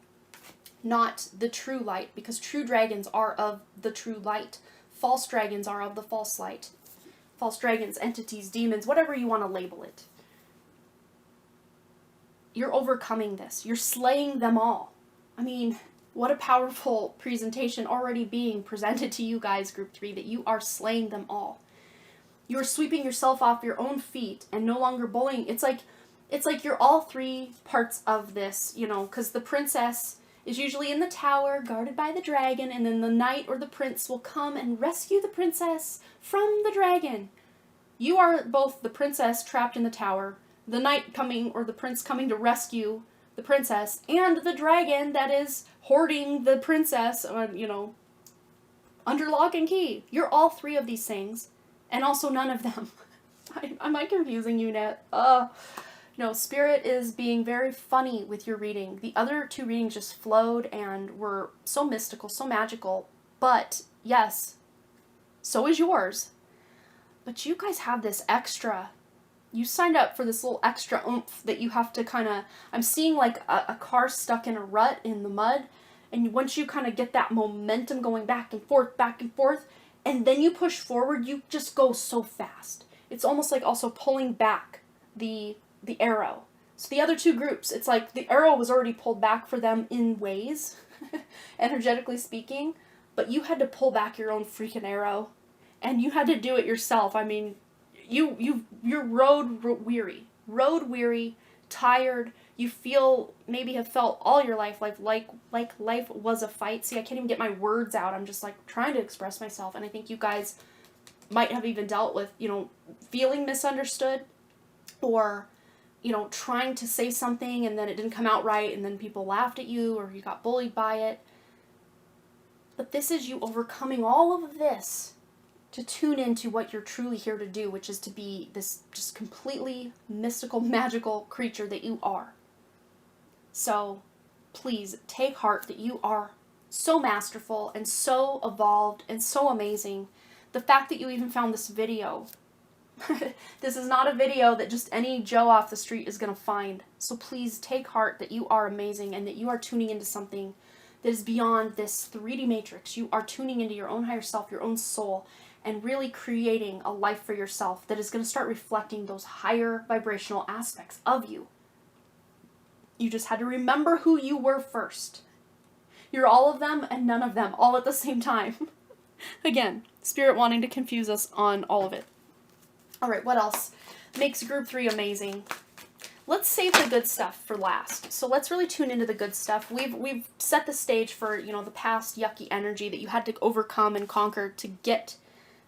Not the true light, because true dragons are of the true light. False dragons are of the false light. False dragons, entities, demons, whatever you want to label it. You're overcoming this. You're slaying them all. I mean, what a powerful presentation already being presented to you guys, Group 3, that you are slaying them all. You're sweeping yourself off your own feet and no longer bullying. It's like you're all three parts of this, because the princess is usually in the tower, guarded by the dragon, and then the knight or the prince will come and rescue the princess from the dragon. You are both the princess trapped in the tower, the knight coming, or the prince coming to rescue the princess, and the dragon that is hoarding the princess, under lock and key. You're all three of these things, and also none of them. Am I confusing you, Net? Spirit is being very funny with your reading. The other two readings just flowed and were so mystical, so magical. But yes, so is yours. But you guys have this extra. You signed up for this little extra oomph that you have to kind of. I'm seeing like a car stuck in a rut in the mud. And once you kind of get that momentum going back and forth, and then you push forward, you just go so fast. It's almost like also pulling back the arrow. So the other two groups, it's like the arrow was already pulled back for them in ways, energetically speaking, but you had to pull back your own freaking arrow, and you had to do it yourself. I mean, you're road weary, tired. You feel, maybe have felt all your life like life was a fight. See, I can't even get my words out. I'm just like trying to express myself, and I think you guys might have even dealt with, feeling misunderstood, or trying to say something and then it didn't come out right, and then people laughed at you or you got bullied by it. But this is you overcoming all of this to tune into what you're truly here to do, which is to be this just completely mystical, magical creature that you are. So please take heart that you are so masterful and so evolved and so amazing. The fact that you even found this video, this is not a video that just any Joe off the street is going to find. So please take heart that you are amazing and that you are tuning into something that is beyond this 3D matrix. You are tuning into your own higher self, your own soul, and really creating a life for yourself that is going to start reflecting those higher vibrational aspects of you. You just had to remember who you were first. You're all of them and none of them, all at the same time. Again, Spirit wanting to confuse us on all of it. All right, what else makes group 3 amazing? Let's save the good stuff for last. So let's really tune into the good stuff. We've set the stage for, the past yucky energy that you had to overcome and conquer to get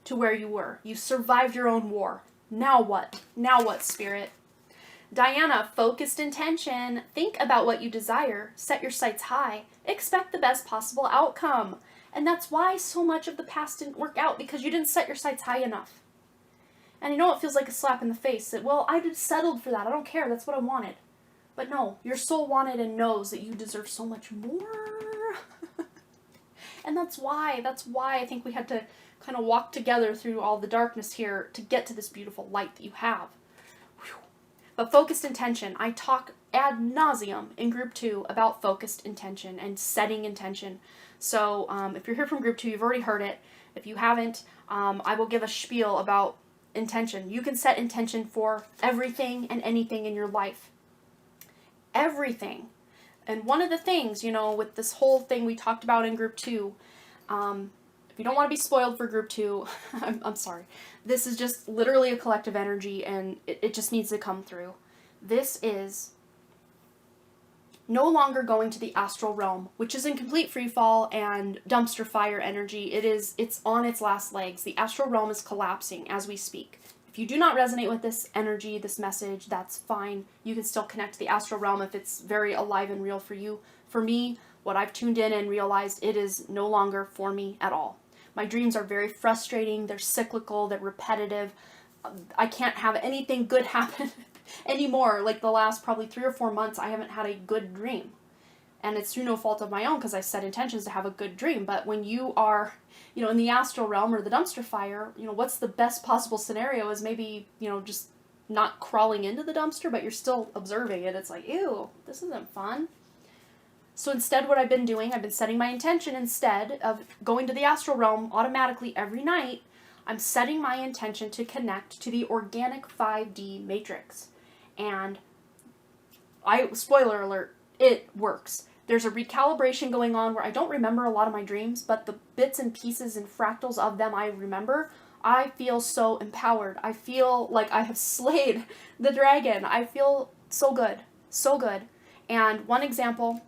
to where you were. You survived your own war. Now what? Now what, Spirit? Diana, focused intention. Think about what you desire. Set your sights high. Expect the best possible outcome. And that's why so much of the past didn't work out, because you didn't set your sights high enough. And it feels like a slap in the face that, well, I just settled for that. I don't care. That's what I wanted. But no, your soul wanted and knows that you deserve so much more. And that's why I think we had to kind of walk together through all the darkness here to get to this beautiful light that you have. Whew. But focused intention, I talk ad nauseum in group 2 about focused intention and setting intention. So if you're here from group 2, you've already heard it. If you haven't, I will give a spiel about intention. You can set intention for everything and anything in your life. Everything. And one of the things, with this whole thing we talked about in group 2, if you don't want to be spoiled for group 2, I'm sorry. This is just literally a collective energy, and it just needs to come through. This is no longer going to the astral realm, which is in complete free fall and dumpster fire energy. It's on its last legs. The astral realm is collapsing as we speak. If you do not resonate with this energy, this message, that's fine. You can still connect to the astral realm if it's very alive and real for you. For me, what I've tuned in and realized, it is no longer for me at all. My dreams are very frustrating. They're cyclical. They're repetitive. I can't have anything good happen anymore. Like the last probably 3 or 4 months, I haven't had a good dream. And it's through no fault of my own, because I set intentions to have a good dream. But when you are, in the astral realm or the dumpster fire, what's the best possible scenario is maybe, just not crawling into the dumpster, but you're still observing it. It's like, ew, this isn't fun. So instead, what I've been doing, I've been setting my intention instead of going to the astral realm automatically every night. I'm setting my intention to connect to the organic 5D matrix. And spoiler alert, it works. There's a recalibration going on where I don't remember a lot of my dreams, but the bits and pieces and fractals of them I remember. I feel so empowered. I feel like I have slayed the dragon. I feel so good. So good. And one example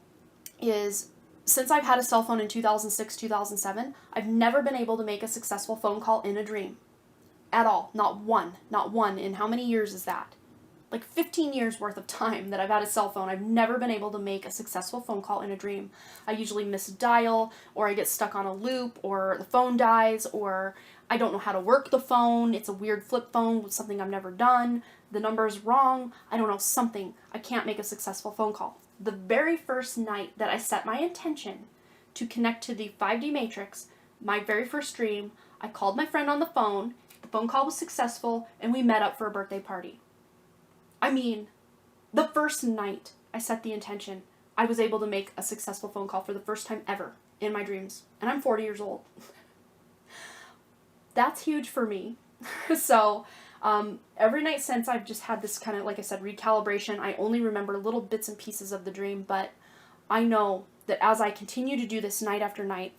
is, since I've had a cell phone in 2006, 2007, I've never been able to make a successful phone call in a dream. At all. Not one. Not one. In how many years is that? Like 15 years worth of time that I've had a cell phone, I've never been able to make a successful phone call in a dream. I usually miss a dial, or I get stuck on a loop, or the phone dies, or I don't know how to work the phone. It's a weird flip phone with something I've never done. the number is wrong, I don't know, something. I can't make a successful phone call. The very first night that I set my intention to connect to the 5D matrix, my very first dream, I called my friend on the phone phone call was successful, and we met up for a birthday party. I mean, the first night I set the intention, I was able to make a successful phone call for the first time ever in my dreams. And I'm 40 years old. That's huge for me. So, every night since, I've just had this kind of, like I said, recalibration. I only remember little bits and pieces of the dream, but I know that as I continue to do this night after night,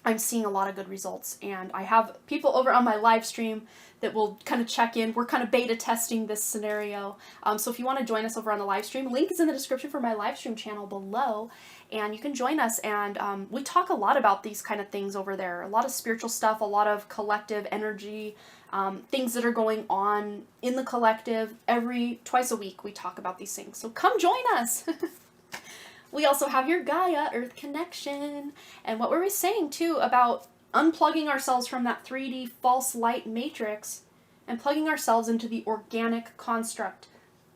I'm seeing a lot of good results, and I have people over on my live stream that will kind of check in. We're kind of beta testing this scenario. So if you want to join us over on the live stream, link is in the description for my live stream channel below, and you can join us. And we talk a lot about these kind of things over there. A lot of spiritual stuff, a lot of collective energy, things that are going on in the collective. Twice a week we talk about these things. So come join us. We also have your Gaia Earth connection. And what were we saying too about unplugging ourselves from that 3D false light matrix and plugging ourselves into the organic construct,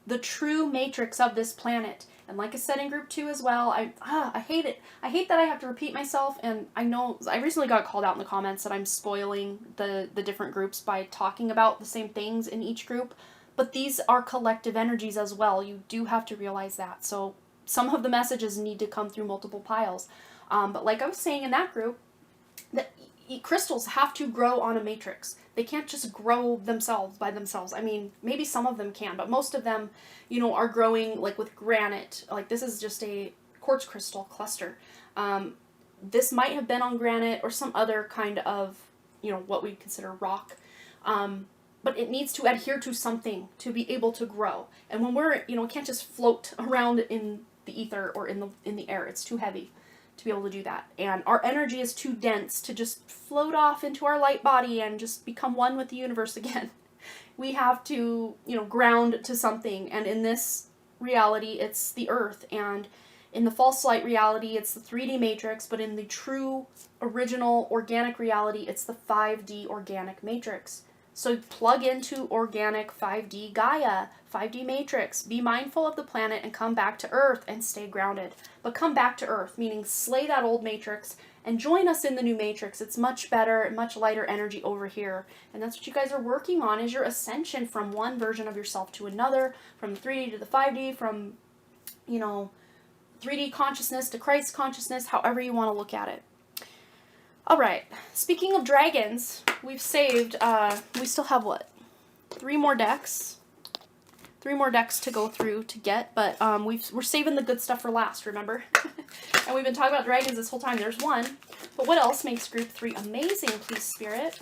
the true matrix of this planet. And like I said in group 2 as well, I hate it. I hate that I have to repeat myself, and I know I recently got called out in the comments that I'm spoiling the different groups by talking about the same things in each group, but these are collective energies as well. You do have to realize that. So some of the messages need to come through multiple piles. But like I was saying in that group, that crystals have to grow on a matrix. They can't just grow themselves by themselves. I mean, maybe some of them can, but most of them, are growing like with granite. Like this is just a quartz crystal cluster. This might have been on granite or some other kind of, what we consider rock. But it needs to adhere to something to be able to grow. And when we're, it can't just float around in the ether or in the air. It's too heavy to be able to do that. And our energy is too dense to just float off into our light body and just become one with the universe again. We have to, ground to something. And in this reality, it's the earth. And in the false light reality, it's the 3D matrix. But in the true, original, organic reality, it's the 5D organic matrix. So plug into organic 5D Gaia, 5D matrix. Be mindful of the planet and come back to Earth and stay grounded. But come back to Earth, meaning slay that old matrix and join us in the new matrix. It's much better and much lighter energy over here. And that's what you guys are working on, is your ascension from one version of yourself to another, from the 3D to the 5D, from, 3D consciousness to Christ consciousness, however you want to look at it. Alright, speaking of dragons, we've saved, we still have what? 3 more decks? 3 more decks to go through to get, but we're saving the good stuff for last, remember? And we've been talking about dragons this whole time. There's one. But what else makes group 3 amazing, please, Spirit?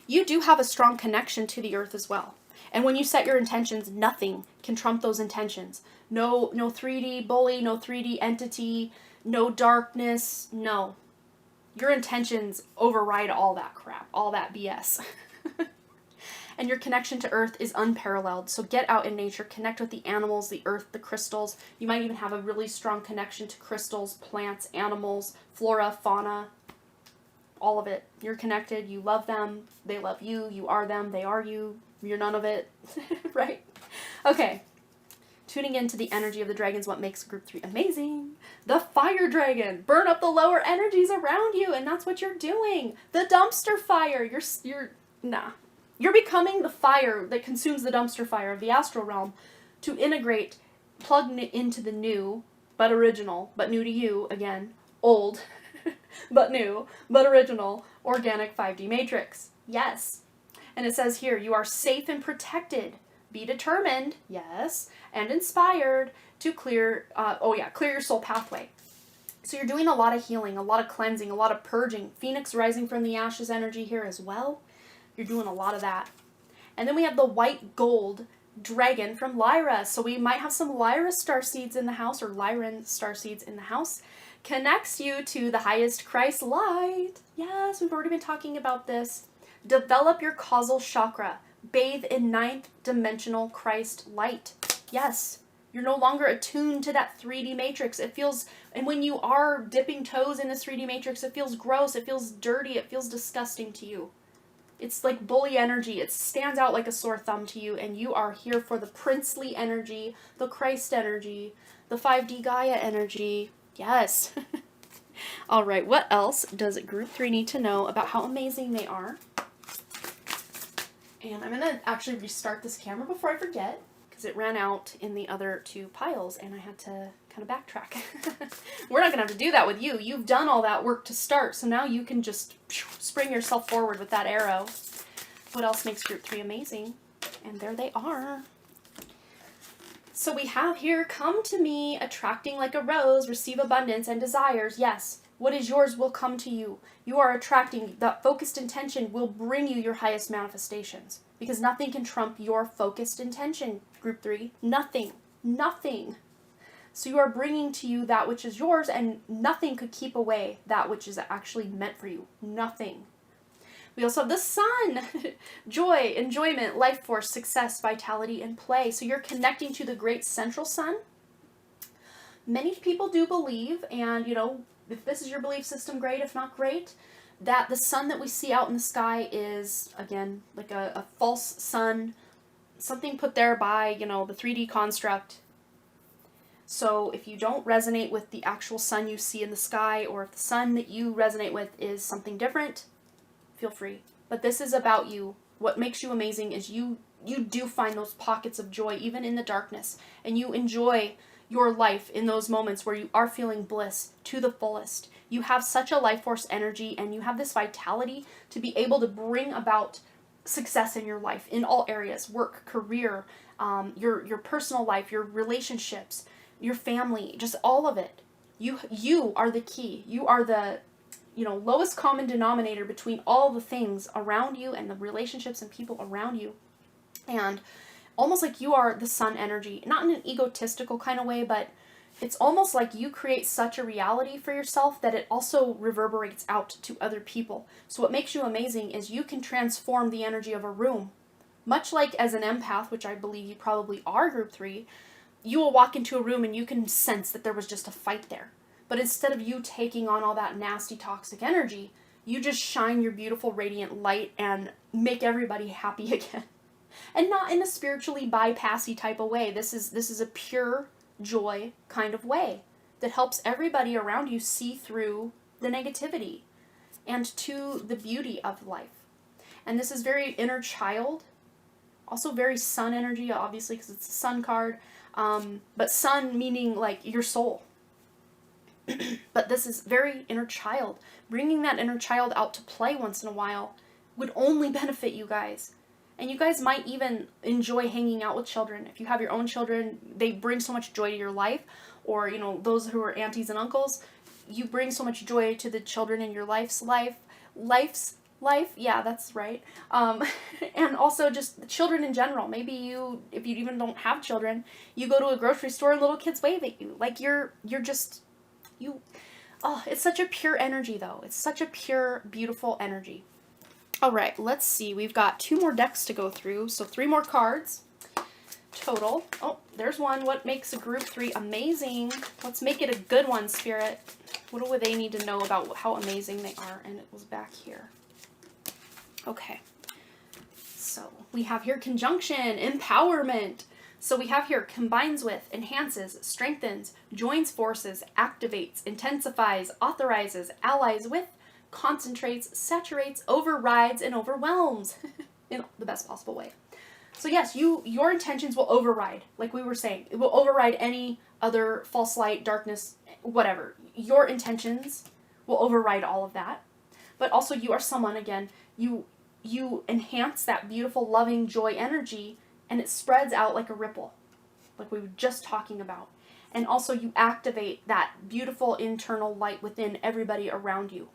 You do have a strong connection to the earth as well. And when you set your intentions, nothing can trump those intentions. No 3D bully, no 3D entity, no darkness, no. Your intentions override all that crap, all that BS. And your connection to earth is unparalleled. So get out in nature, connect with the animals, the earth, the crystals. You might even have a really strong connection to crystals, plants, animals, flora, fauna, all of it. You're connected, you love them, they love you, you are them, they are you, you're none of it, right? Okay. Tuning into the energy of the dragons, what makes group 3 amazing? The fire dragon. Burn up the lower energies around you, and that's what you're doing. The dumpster fire. You're becoming the fire that consumes the dumpster fire of the astral realm to integrate, plug into the new, but original, but new to you, again, old, but new, but original, organic 5D matrix. Yes. And it says here, you are safe and protected. Be determined, yes, and inspired to clear your soul pathway. So you're doing a lot of healing, a lot of cleansing, a lot of purging. Phoenix rising from the ashes energy here as well. You're doing a lot of that. And then we have the white gold dragon from Lyra. So we might have some Lyra starseeds in the house, or Lyran starseeds in the house. Connects you to the highest Christ light. Yes, we've already been talking about this. Develop your causal chakra. Bathe in 9th dimensional Christ light. Yes, you're no longer attuned to that 3D matrix. It feels, and when you are dipping toes in this 3D matrix, it feels gross, it feels dirty, it feels disgusting to you. It's like bully energy. It stands out like a sore thumb to you, and you are here for the princely energy, the Christ energy, the 5D Gaia energy. Yes. All right, what else does group 3 need to know about how amazing they are? And I'm going to actually restart this camera before I forget, because it ran out in the other 2 piles, and I had to kind of backtrack. We're not going to have to do that with you. You've done all that work to start, so now you can just spring yourself forward with that arrow. What else makes group 3 amazing? And there they are. So we have here, come to me, attracting like a rose, receive abundance and desires. Yes, what is yours will come to you. You are attracting, that focused intention will bring you your highest manifestations. Because nothing can trump your focused intention, group 3. Nothing. Nothing. So you are bringing to you that which is yours, and nothing could keep away that which is actually meant for you. Nothing. We also have the sun. Joy, enjoyment, life force, success, vitality, and play. So you're connecting to the great central sun. Many people do believe, and you know, if this is your belief system, great. If not, great, that the sun that we see out in the sky is, again, like a false sun. Something put there by, you know, the 3D construct. So if you don't resonate with the actual sun you see in the sky, or if the sun that you resonate with is something different, feel free. But this is about you. What makes you amazing is you do find those pockets of joy even in the darkness, and you enjoy your life in those moments where you are feeling bliss to the fullest. You have such a life force energy, and you have this vitality to be able to bring about success in your life in all areas: work, career, your personal life, your relationships, your family, just all of it. You are the key. You are the, you know, lowest common denominator between all the things around you and the relationships and people around you. And almost like you are the sun energy, not in an egotistical kind of way, but it's almost like you create such a reality for yourself that it also reverberates out to other people. So what makes you amazing is you can transform the energy of a room. Much like as an empath, which I believe you probably are, group 3, you will walk into a room and you can sense that there was just a fight there. But instead of you taking on all that nasty, toxic energy, you just shine your beautiful, radiant light and make everybody happy again. And not in a spiritually bypassy type of way. This is a pure joy kind of way that helps everybody around you see through the negativity and to the beauty of life. And this is very inner child, also very sun energy, obviously, because it's a sun card. But sun meaning like your soul. But this is very inner child. Bringing that inner child out to play once in a while would only benefit you guys. And you guys might even enjoy hanging out with children. If you have your own children, they bring so much joy to your life. Or, you know, those who are aunties and uncles, you bring so much joy to the children in your life's life. Yeah, that's right. And also just children in general. Maybe you, if you even don't have children, you go to a grocery store and little kids wave at you. Like you're just, oh, it's such a pure energy though. It's such a pure, beautiful energy. All right, let's see. We've got 2 more decks to go through. So 3 more cards total. Oh, there's one. What makes a group 3 amazing? Let's make it a good one, Spirit. What do they need to know about how amazing they are? And it was back here. Okay. So we have here conjunction, empowerment. So we have here combines with, enhances, strengthens, joins forces, activates, intensifies, authorizes, allies with, concentrates, saturates, overrides, and overwhelms in the best possible way. So yes, your intentions will override, like we were saying. It will override any other false light, darkness, whatever. Your intentions will override all of that. But also you are someone, again, you enhance that beautiful, loving, joy energy, and it spreads out like a ripple, like we were just talking about. And also you activate that beautiful internal light within everybody around you.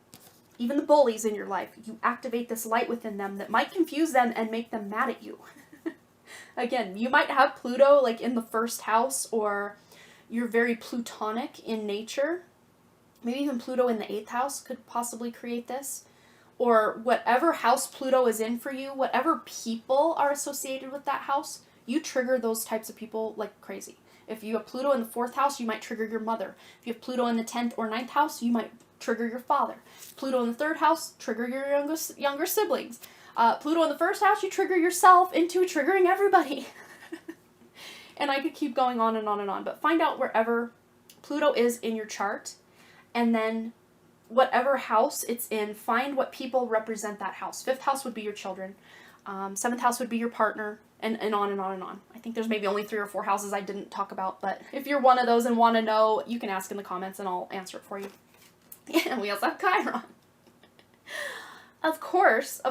Even the bullies in your life, you activate this light within them that might confuse them and make them mad at you. Again, you might have Pluto like in the 1st house, or you're very plutonic in nature. Maybe even Pluto in the 8th house could possibly create this. Or whatever house Pluto is in for you, whatever people are associated with that house, you trigger those types of people like crazy. If you have Pluto in the 4th house, you might trigger your mother. If you have Pluto in the 10th or 9th house, you might trigger your father. Pluto in the 3rd house, trigger your younger siblings. Pluto in the first house, you trigger yourself into triggering everybody. And I could keep going on and on and on, but find out wherever Pluto is in your chart, and then whatever house it's in, find what people represent that house. 5th house would be your children. 7th house would be your partner, and on and on and on. I think there's maybe only 3 or 4 houses I didn't talk about, but if you're one of those and want to know, you can ask in the comments and I'll answer it for you. And we also have Chiron. Of course,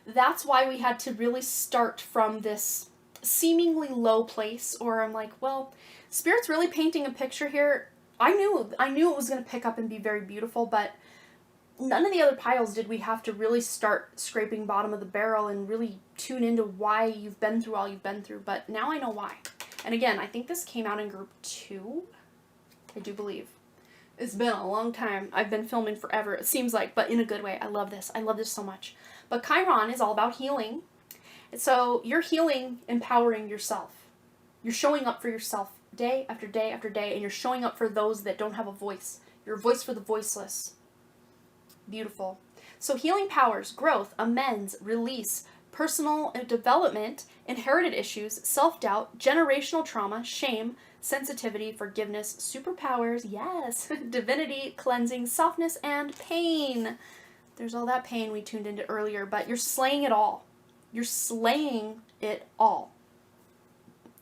that's why we had to really start from this seemingly low place, or I'm like, well, Spirit's really painting a picture here. I knew it was going to pick up and be very beautiful, but none of the other piles did we have to really start scraping bottom of the barrel and really tune into why you've been through all you've been through. But now I know why. And again, I think this came out in group 2. I do believe. It's been a long time. I've been filming forever, it seems like, but in a good way. I love this. I love this so much. But Chiron is all about healing. So you're healing, empowering yourself. You're showing up for yourself day after day after day, and you're showing up for those that don't have a voice. You're a voice for the voiceless. Beautiful. So healing powers, growth, amends, release, personal development, inherited issues, self-doubt, generational trauma, shame, sensitivity, forgiveness, superpowers, yes, divinity, cleansing, softness, and pain. There's all that pain we tuned into earlier, but you're slaying it all. You're slaying it all.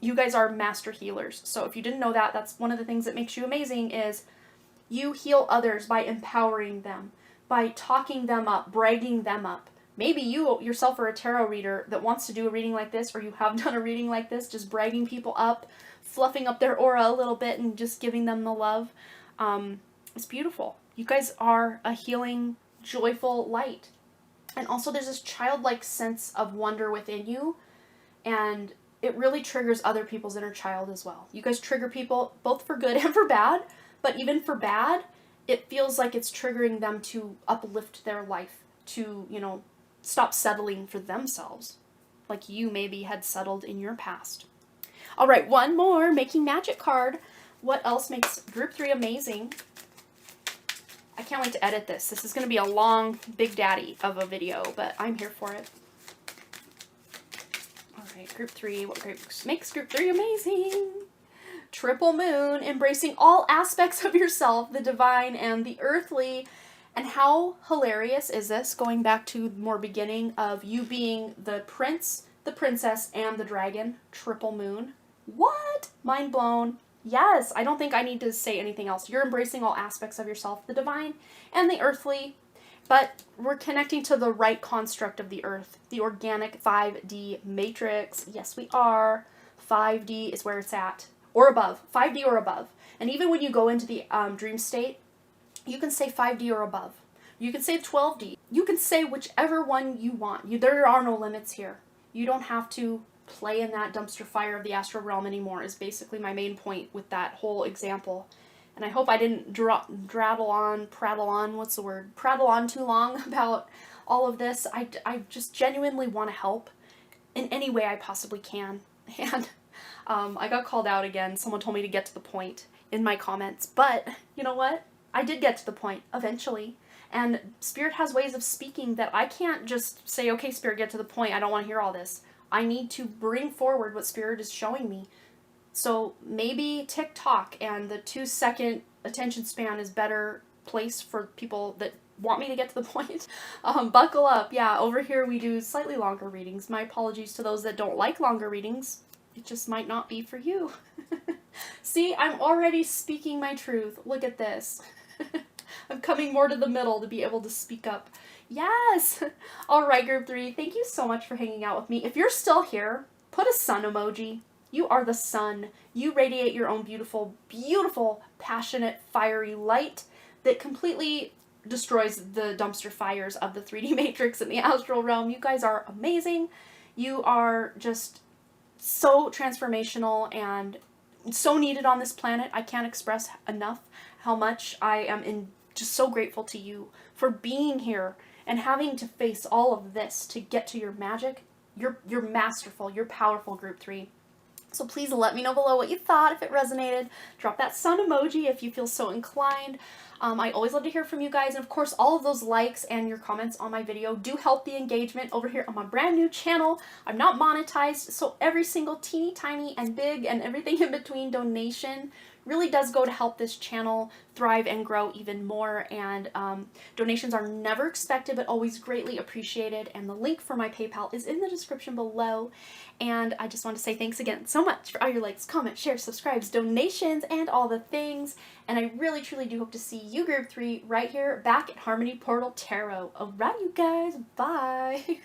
You guys are master healers. So if you didn't know that, that's one of the things that makes you amazing, is you heal others by empowering them, by talking them up, bragging them up. Maybe you yourself are a tarot reader that wants to do a reading like this, or you have done a reading like this, just bragging people up, fluffing up their aura a little bit and just giving them the love. It's beautiful. You guys are a healing, joyful light. And also there's this childlike sense of wonder within you, and it really triggers other people's inner child as well. You guys trigger people both for good and for bad, but even for bad, it feels like it's triggering them to uplift their life, to, stop settling for themselves, like you maybe had settled in your past. All right, one more Making Magic card. What else makes group 3 amazing? I can't wait to edit this. This is going to be a long, big daddy of a video, but I'm here for it. All right, group 3. What makes group 3 amazing? Triple moon, embracing all aspects of yourself, the divine and the earthly. And how hilarious is this, going back to more beginning of you being the prince, the princess, and the dragon? Triple moon. What? Mind blown. Yes, I don't think I need to say anything else. You're embracing all aspects of yourself, the divine and the earthly, but we're connecting to the right construct of the earth, the organic 5D matrix. Yes, we are. 5D is where it's at, or above. 5D or above. And even when you go into the dream state, you can say 5D or above. You can say 12D. You can say whichever one you want. There are no limits here. You don't have to play in that dumpster fire of the astral realm anymore, is basically my main point with that whole example. And I hope I didn't prattle on too long about all of this. I just genuinely want to help in any way I possibly can. And I got called out again. Someone told me to get to the point in my comments. But you know what? I did get to the point eventually. And Spirit has ways of speaking that I can't just say, okay, Spirit, get to the point. I don't want to hear all this. I need to bring forward what Spirit is showing me. So maybe TikTok and the 2-second attention span is better place for people that want me to get to the point. Buckle up. Yeah, over here we do slightly longer readings. My apologies to those that don't like longer readings. It just might not be for you. See, I'm already speaking my truth. Look at this. I'm coming more to the middle to be able to speak up. Yes! Alright, group 3, thank you so much for hanging out with me. If you're still here, put a sun emoji. You are the sun. You radiate your own beautiful, beautiful, passionate, fiery light that completely destroys the dumpster fires of the 3D matrix and the astral realm. You guys are amazing. You are just so transformational and so needed on this planet. I can't express enough how much I am just so grateful to you for being here and having to face all of this to get to your magic. You're masterful. You're powerful, group 3. So please let me know below what you thought, if it resonated. Drop that sun emoji if you feel so inclined. I always love to hear from you guys, and of course all of those likes and your comments on my video do help the engagement over here on my brand new channel. I'm not monetized, so every single teeny tiny and big and everything in between donation really does go to help this channel thrive and grow even more, and donations are never expected but always greatly appreciated, and the link for my PayPal is in the description below. And I just want to say thanks again so much for all your likes, comments, shares, subscribes, donations, and all the things, and I really truly do hope to see you Group 3 right here back at Harmony Portal Tarot. Alright you guys, bye!